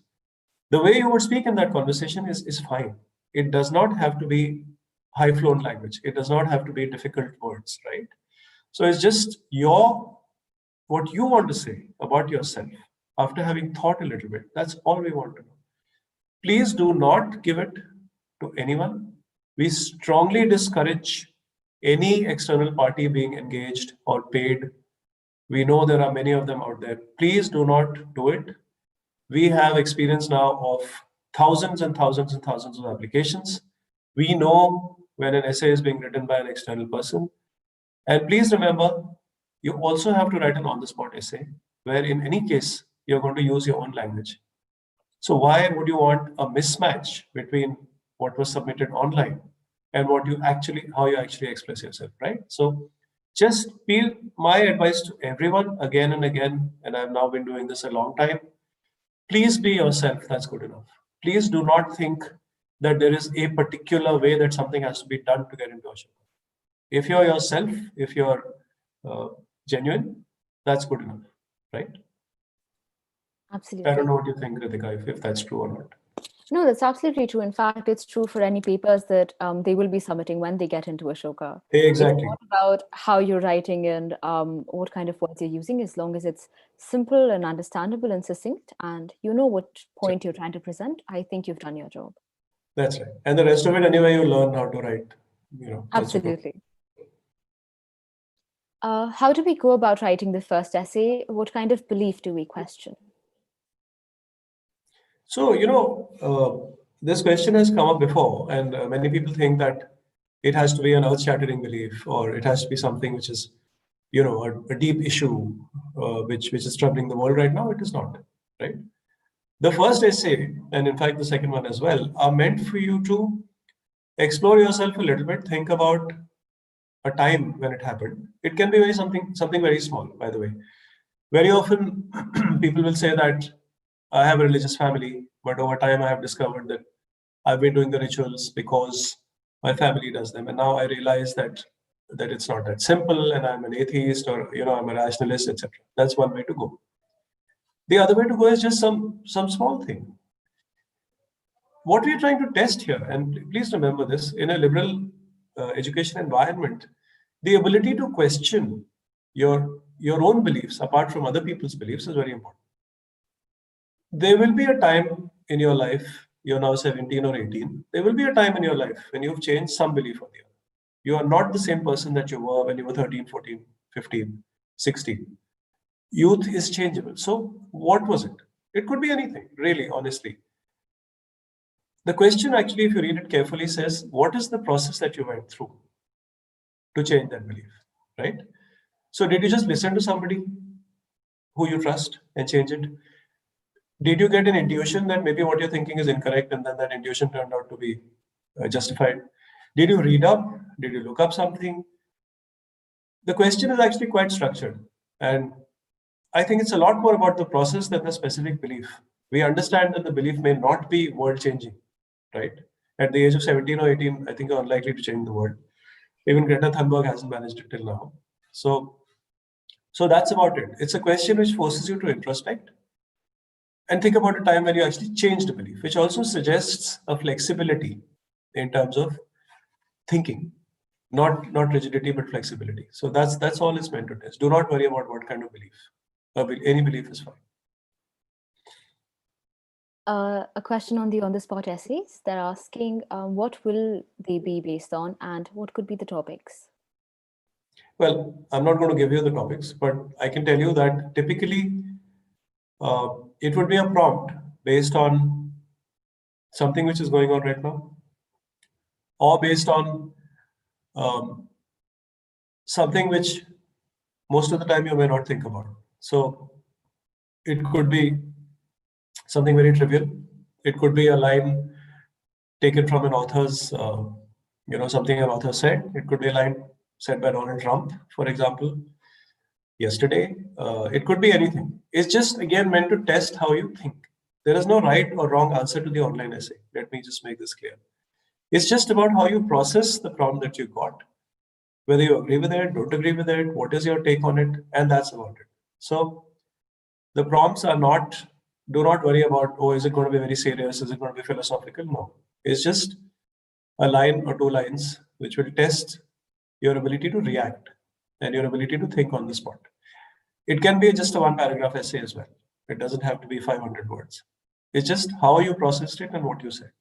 S2: the way you would speak in that conversation is fine. It does not have to be high flown language. It does not have to be difficult words, right? So it's just what you want to say about yourself after having thought a little bit. That's all we want to know. Please do not give it to anyone. We strongly discourage any external party being engaged or paid. We know there are many of them out there. Please do not do it. We have experience now of thousands and thousands and thousands of applications. We know when an essay is being written by an external person. And please remember, you also have to write an on the spot essay, where in any case, you're going to use your own language. So why would you want a mismatch between what was submitted online and how you actually express yourself, right? So just feel my advice to everyone again and again, and I've now been doing this a long time. Please be yourself. That's good enough. Please do not think that there is a particular way that something has to be done to get into a show. If you're yourself, if you're uh, genuine, that's good enough, right?
S1: Absolutely.
S2: I don't know what you think, Ritika, if that's true or not.
S1: No, that's absolutely true. In fact, it's true for any papers that they will be submitting when they get into Ashoka.
S2: Exactly.
S1: It's not about how you're writing and what kind of words you're using, as long as it's simple and understandable and succinct, and you know what point you're trying to present. I think you've done your job.
S2: That's right. And the rest of it, anyway, you learn how to write. That's okay.
S1: Absolutely. How do we go about writing the first essay? What kind of belief do we question?
S2: So, this question has come up before, and many people think that it has to be an earth-shattering belief, or it has to be something which is, a deep issue, which is troubling the world right now. It is not, right? The first essay, and in fact the second one as well, are meant for you to explore yourself a little bit, think about a time when it happened. It can be something very small, by the way. Very often, people will say that I have a religious family, but over time I have discovered that I've been doing the rituals because my family does them, and now I realize that it's not that simple, and I'm an atheist, or I'm a rationalist, etc. That's one way to go. The other way to go is just some small thing. What we're trying to test here, and please remember this, in a liberal education environment, the ability to question your own beliefs apart from other people's beliefs is very important. There will be a time in your life, you're now 17 or 18, there will be a time in your life when you've changed some belief or the other. You are not the same person that you were when you were 13, 14, 15, 16. Youth is changeable. So what was it? It could be anything, really, honestly. The question actually, if you read it carefully, says, what is the process that you went through to change that belief, right? So did you just listen to somebody who you trust and change it? Did you get an intuition that maybe what you're thinking is incorrect, and then that intuition turned out to be justified? Did you read up? Did you look up something? The question is actually quite structured. And I think it's a lot more about the process than the specific belief. We understand that the belief may not be world changing, right? At the age of 17 or 18, I think you're unlikely to change the world. Even Greta Thunberg hasn't managed it till now. So that's about it. It's a question which forces you to introspect and think about a time when you actually changed a belief, which also suggests a flexibility in terms of thinking, not rigidity, but flexibility. So that's all it's meant to test. Do not worry about what kind of belief. Any belief is fine.
S1: A question on the on-the-spot essays. They're asking what will they be based on and what could be the topics?
S2: Well, I'm not going to give you the topics, but I can tell you that typically it would be a prompt based on something which is going on right now, or based on something which most of the time you may not think about. So it could be something very trivial. It could be a line taken from an author's, something an author said. It could be a line said by Donald Trump, for example, yesterday. It could be anything. It's just, again, meant to test how you think. There is no right or wrong answer to the online essay. Let me just make this clear. It's just about how you process the prompt that you got, whether you agree with it, don't agree with it, what is your take on it, and that's about it. So the prompts are not, do not worry about, oh, is it going to be very serious? Is it going to be philosophical? No. It's just a line or two lines which will test your ability to react and your ability to think on the spot. It can be just a one paragraph essay as well. It doesn't have to be 500 words. It's just how you processed it and what you said.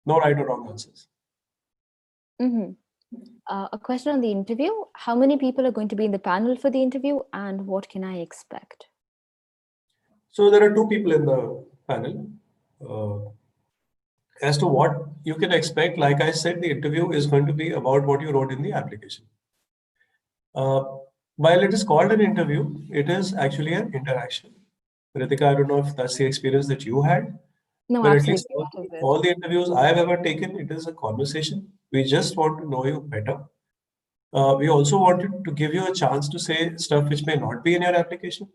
S2: No right or wrong answers.
S1: Mm-hmm. A question on the interview. How many people are going to be in the panel for the interview and what can I expect?
S2: So there are two people in the panel. As to what you can expect, like I said, the interview is going to be about what you wrote in the application. While it is called an interview, it is actually an interaction. Ritika, I don't know if that's the experience that you had.
S1: No,
S2: But at
S1: absolutely.
S2: least all the interviews I have ever taken, it is a conversation. We just want to know you better. We also wanted to give you a chance to say stuff which may not be in your application.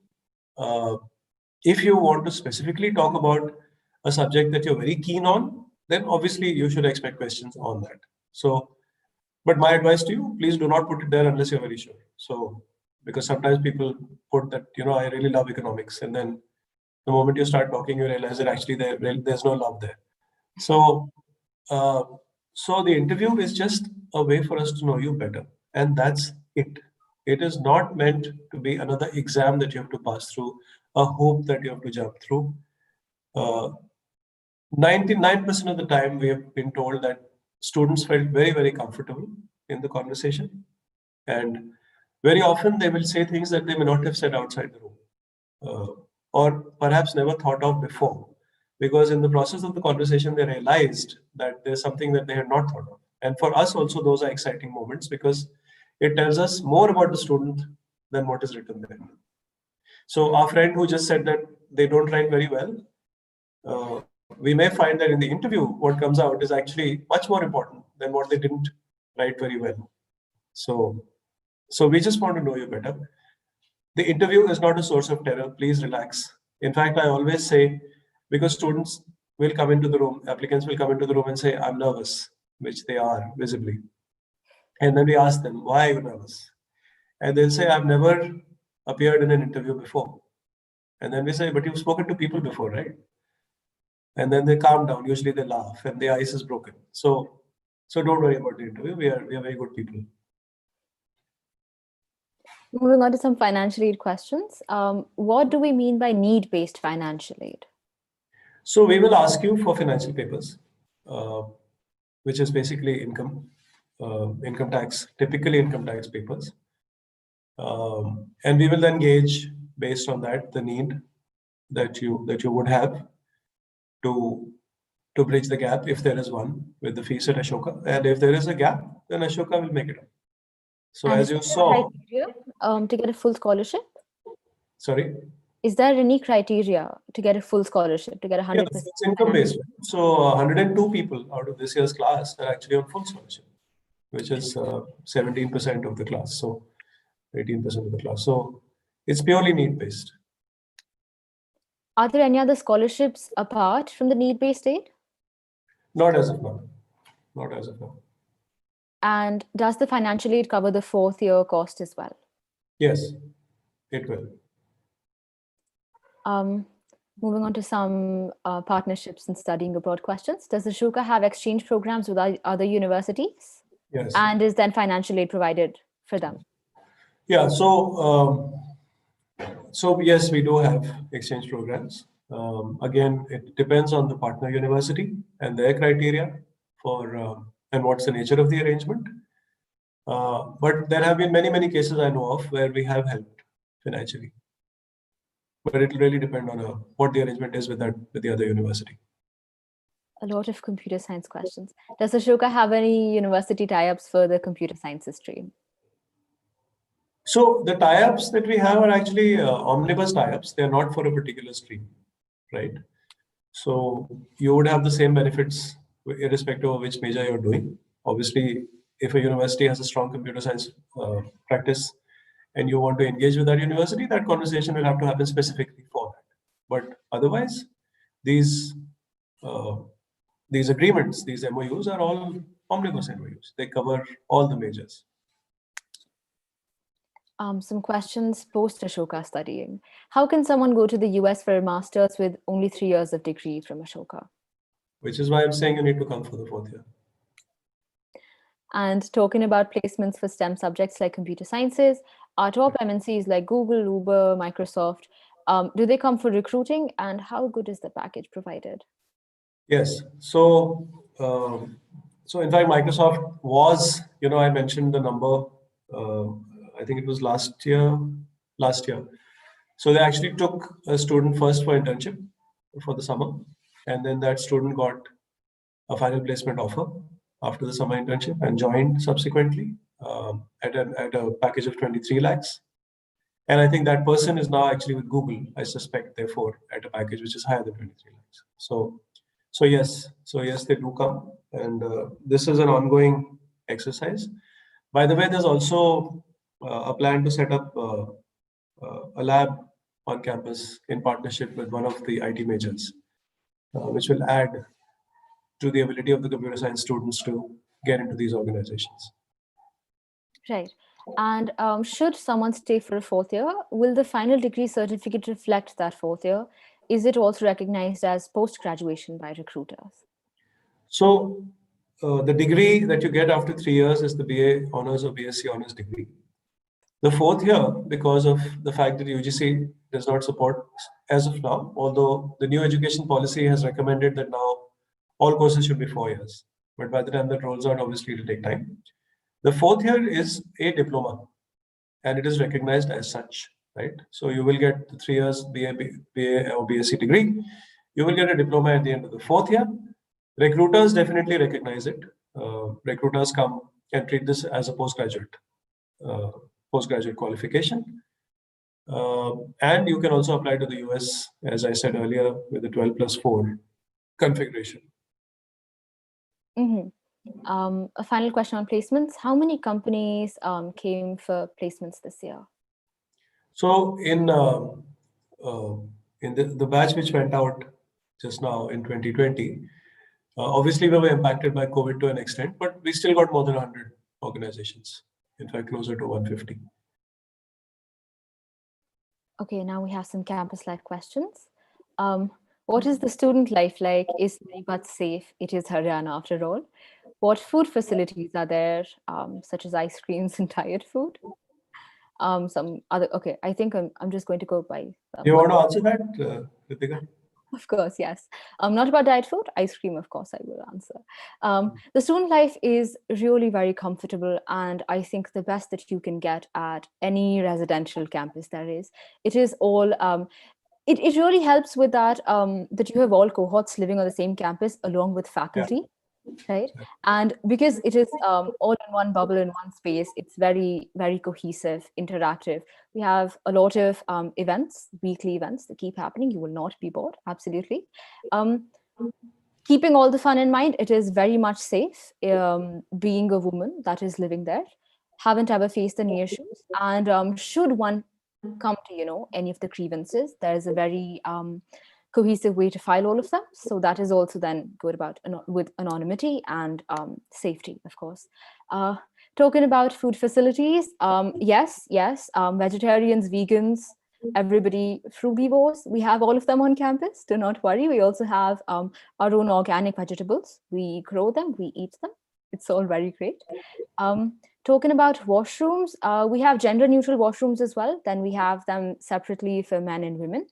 S2: If you want to specifically talk about a subject that you're very keen on, then obviously you should expect questions on that. So, but my advice to you, please do not put it there unless you're very sure. So, because sometimes people put that, I really love economics. And then the moment you start talking, you realize that actually there's no love there. So, so the interview is just a way for us to know you better, and that's it. It is not meant to be another exam that you have to pass through, a hope that you have to jump through. 99% of the time, we have been told that students felt very, very comfortable in the conversation, and very often they will say things that they may not have said outside the room, or perhaps never thought of before, because in the process of the conversation, they realized that there's something that they had not thought of. And for us also, those are exciting moments because it tells us more about the student than what is written there. So our friend who just said that they don't write very well, we may find that in the interview, what comes out is actually much more important than what they didn't write very well. So we just want to know you better. The interview is not a source of terror. Please relax. In fact, I always say, because students will come into the room, applicants will come into the room and say, I'm nervous, which they are visibly. And then we ask them, why are you nervous? And they'll say, I've never appeared in an interview before. And then we say, but you've spoken to people before, right? And then they calm down. Usually they laugh and the ice is broken. So don't worry about the interview. We are very good people.
S1: Moving on to some financial aid questions. What do we mean by need-based financial aid?
S2: So we will ask you for financial papers, which is basically income tax, typically income tax papers. And we will then gauge based on that the need that you would have to bridge the gap, if there is one, with the fees at Ashoka. And if there is a gap, then Ashoka will make it up. So
S1: And
S2: as you saw,
S1: criteria to get a full scholarship?
S2: Sorry?
S1: Is there any criteria to get a full scholarship, to get 100%?
S2: Yeah, it's income based. So 102 people out of this year's class are actually on full scholarship, which is 17% of the class. So 18% of the class. So it's purely need based.
S1: Are there any other scholarships apart from the need-based aid?
S2: Not as of now. Not as of now.
S1: And does the financial aid cover the fourth year cost as well?
S2: Yes, it will.
S1: Moving on to some partnerships and studying abroad questions. Does Ashoka have exchange programs with other universities?
S2: Yes.
S1: And is then financial aid provided for them?
S2: Yeah, so yes, we do have exchange programs. Again, it depends on the partner university and their criteria for and what's the nature of the arrangement. But there have been many cases I know of where we have helped financially. But it will really depend on what the arrangement is with the other university.
S1: A lot of computer science questions. Does Ashoka have any university tie-ups for the computer sciences stream?
S2: So the tie-ups that we have are actually omnibus tie-ups. They are not for a particular stream, right? So you would have the same benefits irrespective of which major you're doing. Obviously, if a university has a strong computer science practice and you want to engage with that university, that conversation will have to happen specifically for that. But otherwise, these agreements, these MOUs are all omnibus MOUs. They cover all the majors.
S1: Some questions post Ashoka studying. How can someone go to the US for a master's with only 3 years of degree from Ashoka?
S2: Which is why I'm saying you need to come for the fourth year.
S1: And talking about placements for STEM subjects like computer sciences, our top MNCs like Google, Uber, Microsoft, do they come for recruiting, and how good is the package provided?
S2: Yes. So in fact, Microsoft was, I mentioned the number, I think it was last year. So they actually took a student first for internship for the summer, and then that student got a final placement offer after the summer internship and joined subsequently at a package of 23 lakhs. And I think that person is now actually with Google, I suspect, therefore, at a package which is higher than 23 lakhs. So yes, they do come. And this is an ongoing exercise. By the way, there's also a plan to set up a lab on campus in partnership with one of the IT majors, which will add to the ability of the computer science students to get into these organizations.
S1: Right. And should someone stay for a fourth year, will the final degree certificate reflect that fourth year? Is it also recognized as post-graduation by recruiters?
S2: So the degree that you get after 3 years is the BA Honors or BSc Honors degree. The fourth year, because of the fact that UGC does not support as of now, although the new education policy has recommended that now all courses should be 4 years. But by the time that rolls out, obviously it will take time. The fourth year is a diploma. and it is recognized as such, right? So you will get the 3 years BA or BSc degree. You will get a diploma at the end of the 4th year. Recruiters definitely recognize it. Recruiters come and treat this as a postgraduate qualification. And you can also apply to the US, as I said earlier, with the 12+4 configuration.
S1: A final question on placements. How many companies came for placements this year?
S2: So in the batch which went out just now in 2020, obviously we were impacted by COVID to an extent, but we still got more than 100 organizations. In fact, closer to 150.
S1: Okay, now we have some campus life questions. What is the student life like? Is very much safe? It is Haryana after all. What food facilities are there, such as ice creams and tired food? Some other, okay, I think I'm just going to go by.
S2: You want to answer that, Ritika?
S1: Of course, yes. Not about diet food, ice cream, of course, I will answer. The student life is really very comfortable, and I think the best that you can get at any residential campus there is. It is all, it really helps with that, that you have all cohorts living on the same campus along with faculty. Yeah. Right. And because it is all in one bubble, in one space, it's very, very cohesive, interactive. We have a lot of events, weekly events that keep happening. You will not be bored. Absolutely. Keeping all the fun in mind, it is very much safe. Being a woman that is living there, haven't ever faced any issues. And should one come to, any of the grievances, there is a very cohesive way to file all of them. So that is also then good about with anonymity and safety, of course. Talking about food facilities, yes, vegetarians, vegans, everybody, frugivores, we have all of them on campus. Do not worry. We also have our own organic vegetables. We grow them, we eat them. It's all very great. Talking about washrooms, we have gender neutral washrooms as well. Then we have them separately for men and women.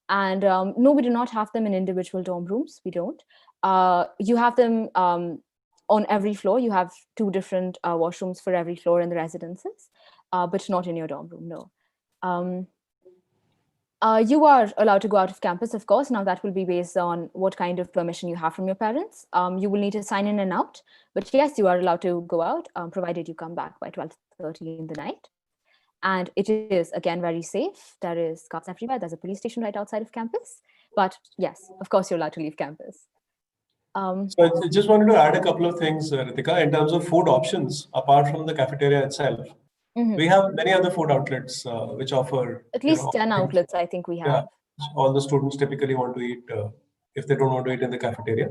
S1: And no, we do not have them in individual dorm rooms. We don't. You have them on every floor. You have 2 different washrooms for every floor in the residences, but not in your dorm room, no. You are allowed to go out of campus, of course. Now that will be based on what kind of permission you have from your parents. You will need to sign in and out. But yes, you are allowed to go out, provided you come back by 12:30 in the night. And it is, again, very safe. There is cops everywhere. There's a police station right outside of campus. But yes, of course, you're allowed to leave campus.
S2: So I just wanted to add a couple of things, Ritika, in terms of food options, apart from the cafeteria itself. We have many other food outlets which offer...
S1: At least 10 outlets, I think we have.
S2: Yeah, all the students typically want to eat if they don't want to eat in the cafeteria.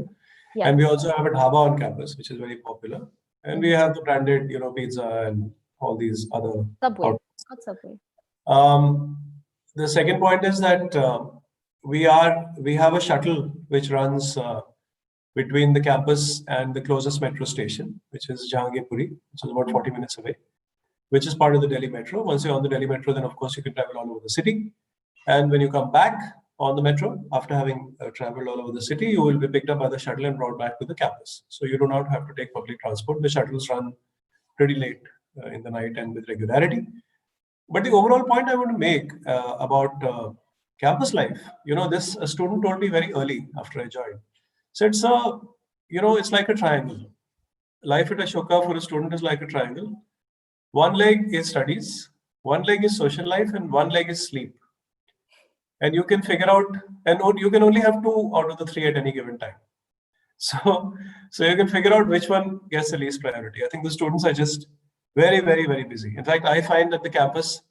S1: Yes.
S2: And we also have a dhaba on campus, which is very popular. And we have the branded, pizza and all these other...
S1: Subway. Not Subway.
S2: The second point is that we have a shuttle which runs between the campus and the closest metro station, which is Jahangirpuri, which is about 40 minutes away, which is part of the Delhi Metro. Once you're on the Delhi Metro, then of course you can travel all over the city. And when you come back on the metro, after having traveled all over the city, you will be picked up by the shuttle and brought back to the campus. So you do not have to take public transport. The shuttles run pretty late in the night and with regularity. But the overall point I want to make about campus life, a student told me very early after I joined. So it's like a triangle. Life at Ashoka for a student is like a triangle. One leg is studies, one leg is social life, and one leg is sleep. And you can figure out, and you can only have 2 out of the 3 at any given time. So you can figure out which one gets the least priority. I think the students are just very, very, very busy. In fact, I find that the campus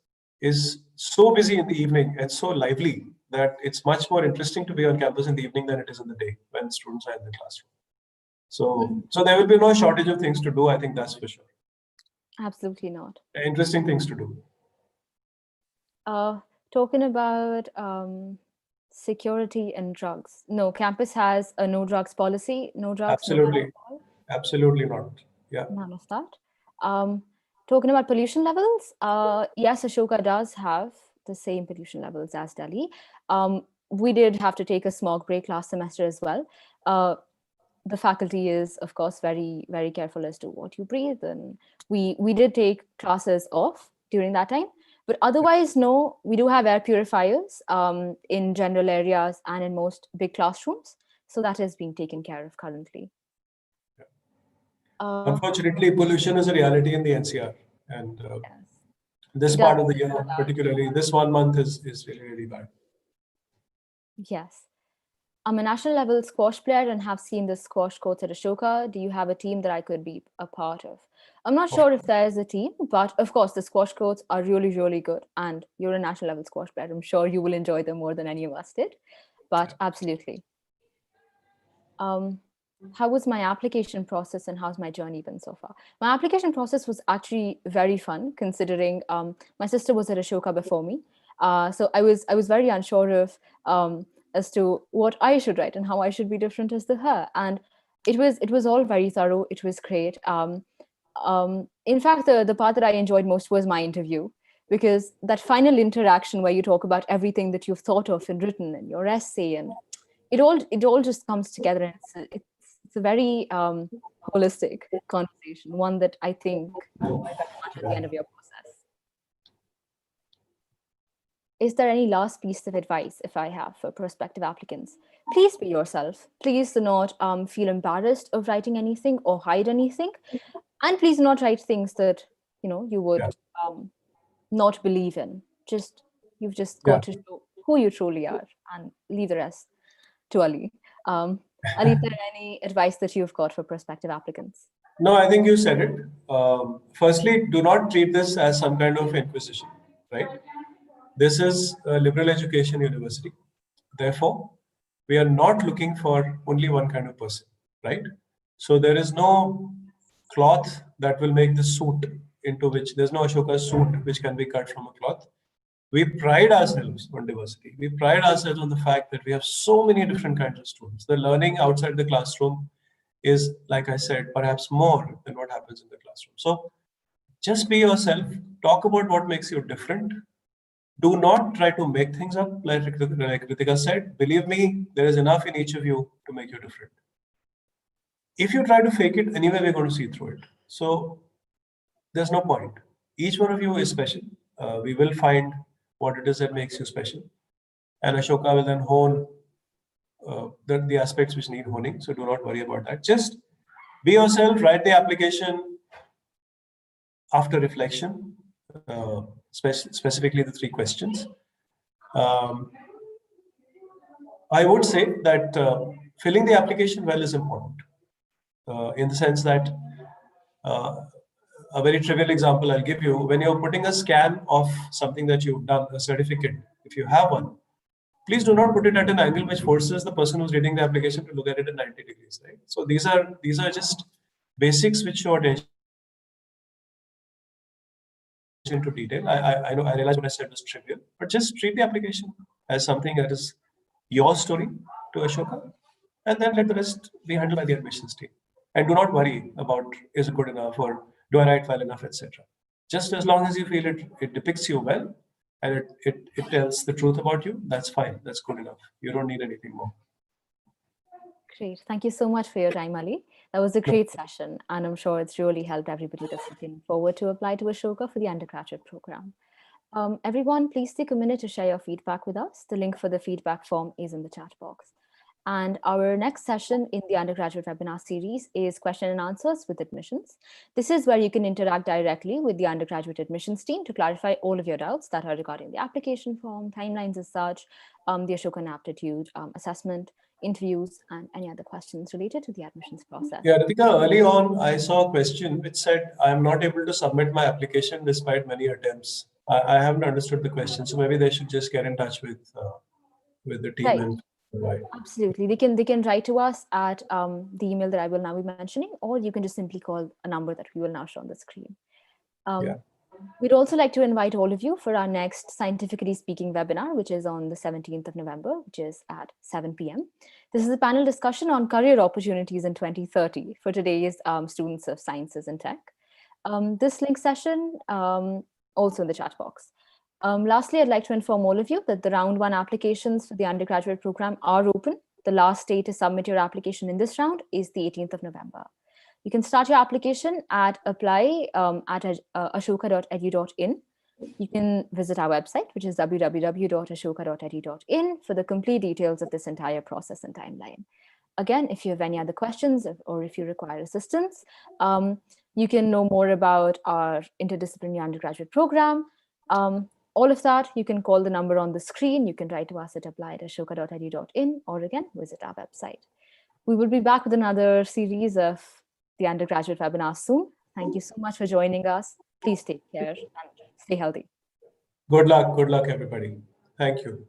S2: is so busy in the evening and so lively that it's much more interesting to be on campus in the evening than it is in the day when students are in the classroom. So there will be no shortage of things to do. I think that's for sure.
S1: Absolutely not.
S2: Interesting things to do.
S1: Talking about security and drugs. No, campus has a no drugs policy. No drugs.
S2: Absolutely.
S1: No alcohol.
S2: Absolutely not. Yeah.
S1: None of that. Talking about pollution levels. Yes, Ashoka does have the same pollution levels as Delhi. We did have to take a smog break last semester as well. The faculty is, of course, very, very careful as to what you breathe. And we did take classes off during that time. But otherwise, no, we do have air purifiers in general areas and in most big classrooms. So that is being taken care of currently.
S2: Unfortunately, pollution is a reality in the NCR. And
S1: Yes.
S2: this part of the year, particularly this 1 month, is really, really bad.
S1: Yes. I'm a national level squash player and have seen the squash courts at Ashoka. Do you have a team that I could be a part of? I'm not sure if there is a team, but of course the squash courts are really, really good. And you're a national level squash player. I'm sure you will enjoy them more than any of us did, but absolutely. How was my application process and how's my journey been so far? My application process was actually very fun, considering my sister was at Ashoka before me. So I was very unsure of as to what I should write and how I should be different as to her. And it was all very thorough. It was great. In fact, the part that I enjoyed most was my interview, because that final interaction where you talk about everything that you've thought of and written in your essay, and it all just comes together, and it's a very holistic conversation, one that I think you might get much at the end of your process. Is there any last piece of advice, if I have, for prospective applicants? Please be yourself. Please do not feel embarrassed of writing anything or hide anything. And please do not write things that, you would not believe in. You've just got to show who you truly are and leave the rest to Ali. Ali, is there any advice that you've got for prospective applicants?
S2: No, I think you said it. Firstly, do not treat this as some kind of inquisition, right? This is a liberal education university. Therefore, we are not looking for only one kind of person, right? So there is no cloth that will make the suit into which there's no Ashoka suit which can be cut from a cloth. We pride ourselves on diversity. We pride ourselves on the fact that we have so many different kinds of students. The learning outside the classroom is, like I said, perhaps more than what happens in the classroom. So just be yourself. Talk about what makes you different. Do not try to make things up, like Ritika said. Believe me, there is enough in each of you to make you different. If you try to fake it, anyway, we're going to see through it. So there's no point. Each one of you is special. We will find what it is that makes you special. And Ashoka will then hone the aspects which need honing. So do not worry about that. Just be yourself, write the application after reflection, specifically the 3 questions. I would say that filling the application well is important, in the sense that a very trivial example I'll give you, when you're putting a scan of something that you've done, a certificate, if you have one, please do not put it at an angle which forces the person who's reading the application to look at it at 90 degrees, right? So these are just basics which show attention to detail. I know, I realize what I said was trivial, but just treat the application as something that is your story to Ashoka, and then let the rest be handled by the admissions team. And do not worry about is it good enough or do I write well enough, etc. Just as long as you feel it depicts you well and it tells the truth about you, that's fine. That's good enough. You don't need anything more.
S1: Great. Thank you so much for your time, Ali. That was a great session, and I'm sure it's really helped everybody that's looking forward to apply to Ashoka for the undergraduate program. Everyone, please take a minute to share your feedback with us. The link for the feedback form is in the chat box. And our next session in the undergraduate webinar series is question and answers with admissions. This is where you can interact directly with the undergraduate admissions team to clarify all of your doubts that are regarding the application form, timelines as such, the Ashoka and Aptitude assessment, interviews, and any other questions related to the admissions process.
S2: Yeah, Ritika, early on, I saw a question which said, I am not able to submit my application despite many attempts. I haven't understood the question, so maybe they should just get in touch with the team.
S1: Right.
S2: And provide.
S1: Absolutely. They can write to us at the email that I will now be mentioning, or you can just simply call a number that we will now show on the screen. We'd also like to invite all of you for our next Scientifically Speaking webinar, which is on the 17th of November, which is at 7 p.m. This is a panel discussion on career opportunities in 2030 for today's students of sciences and tech. This link session also in the chat box. Lastly, I'd like to inform all of you that the round 1 applications for the undergraduate program are open. The last day to submit your application in this round is the 18th of November. You can start your application at apply at ashoka.edu.in. You can visit our website, which is www.ashoka.edu.in, for the complete details of this entire process and timeline. Again, if you have any other questions or if you require assistance, you can know more about our interdisciplinary undergraduate program. All of that, you can call the number on the screen. You can write to us at apply@ashoka.edu.in, or again, visit our website. We will be back with another series of the undergraduate webinars soon. Thank you so much for joining us. Please take care and stay healthy.
S2: Good luck, everybody. Thank you.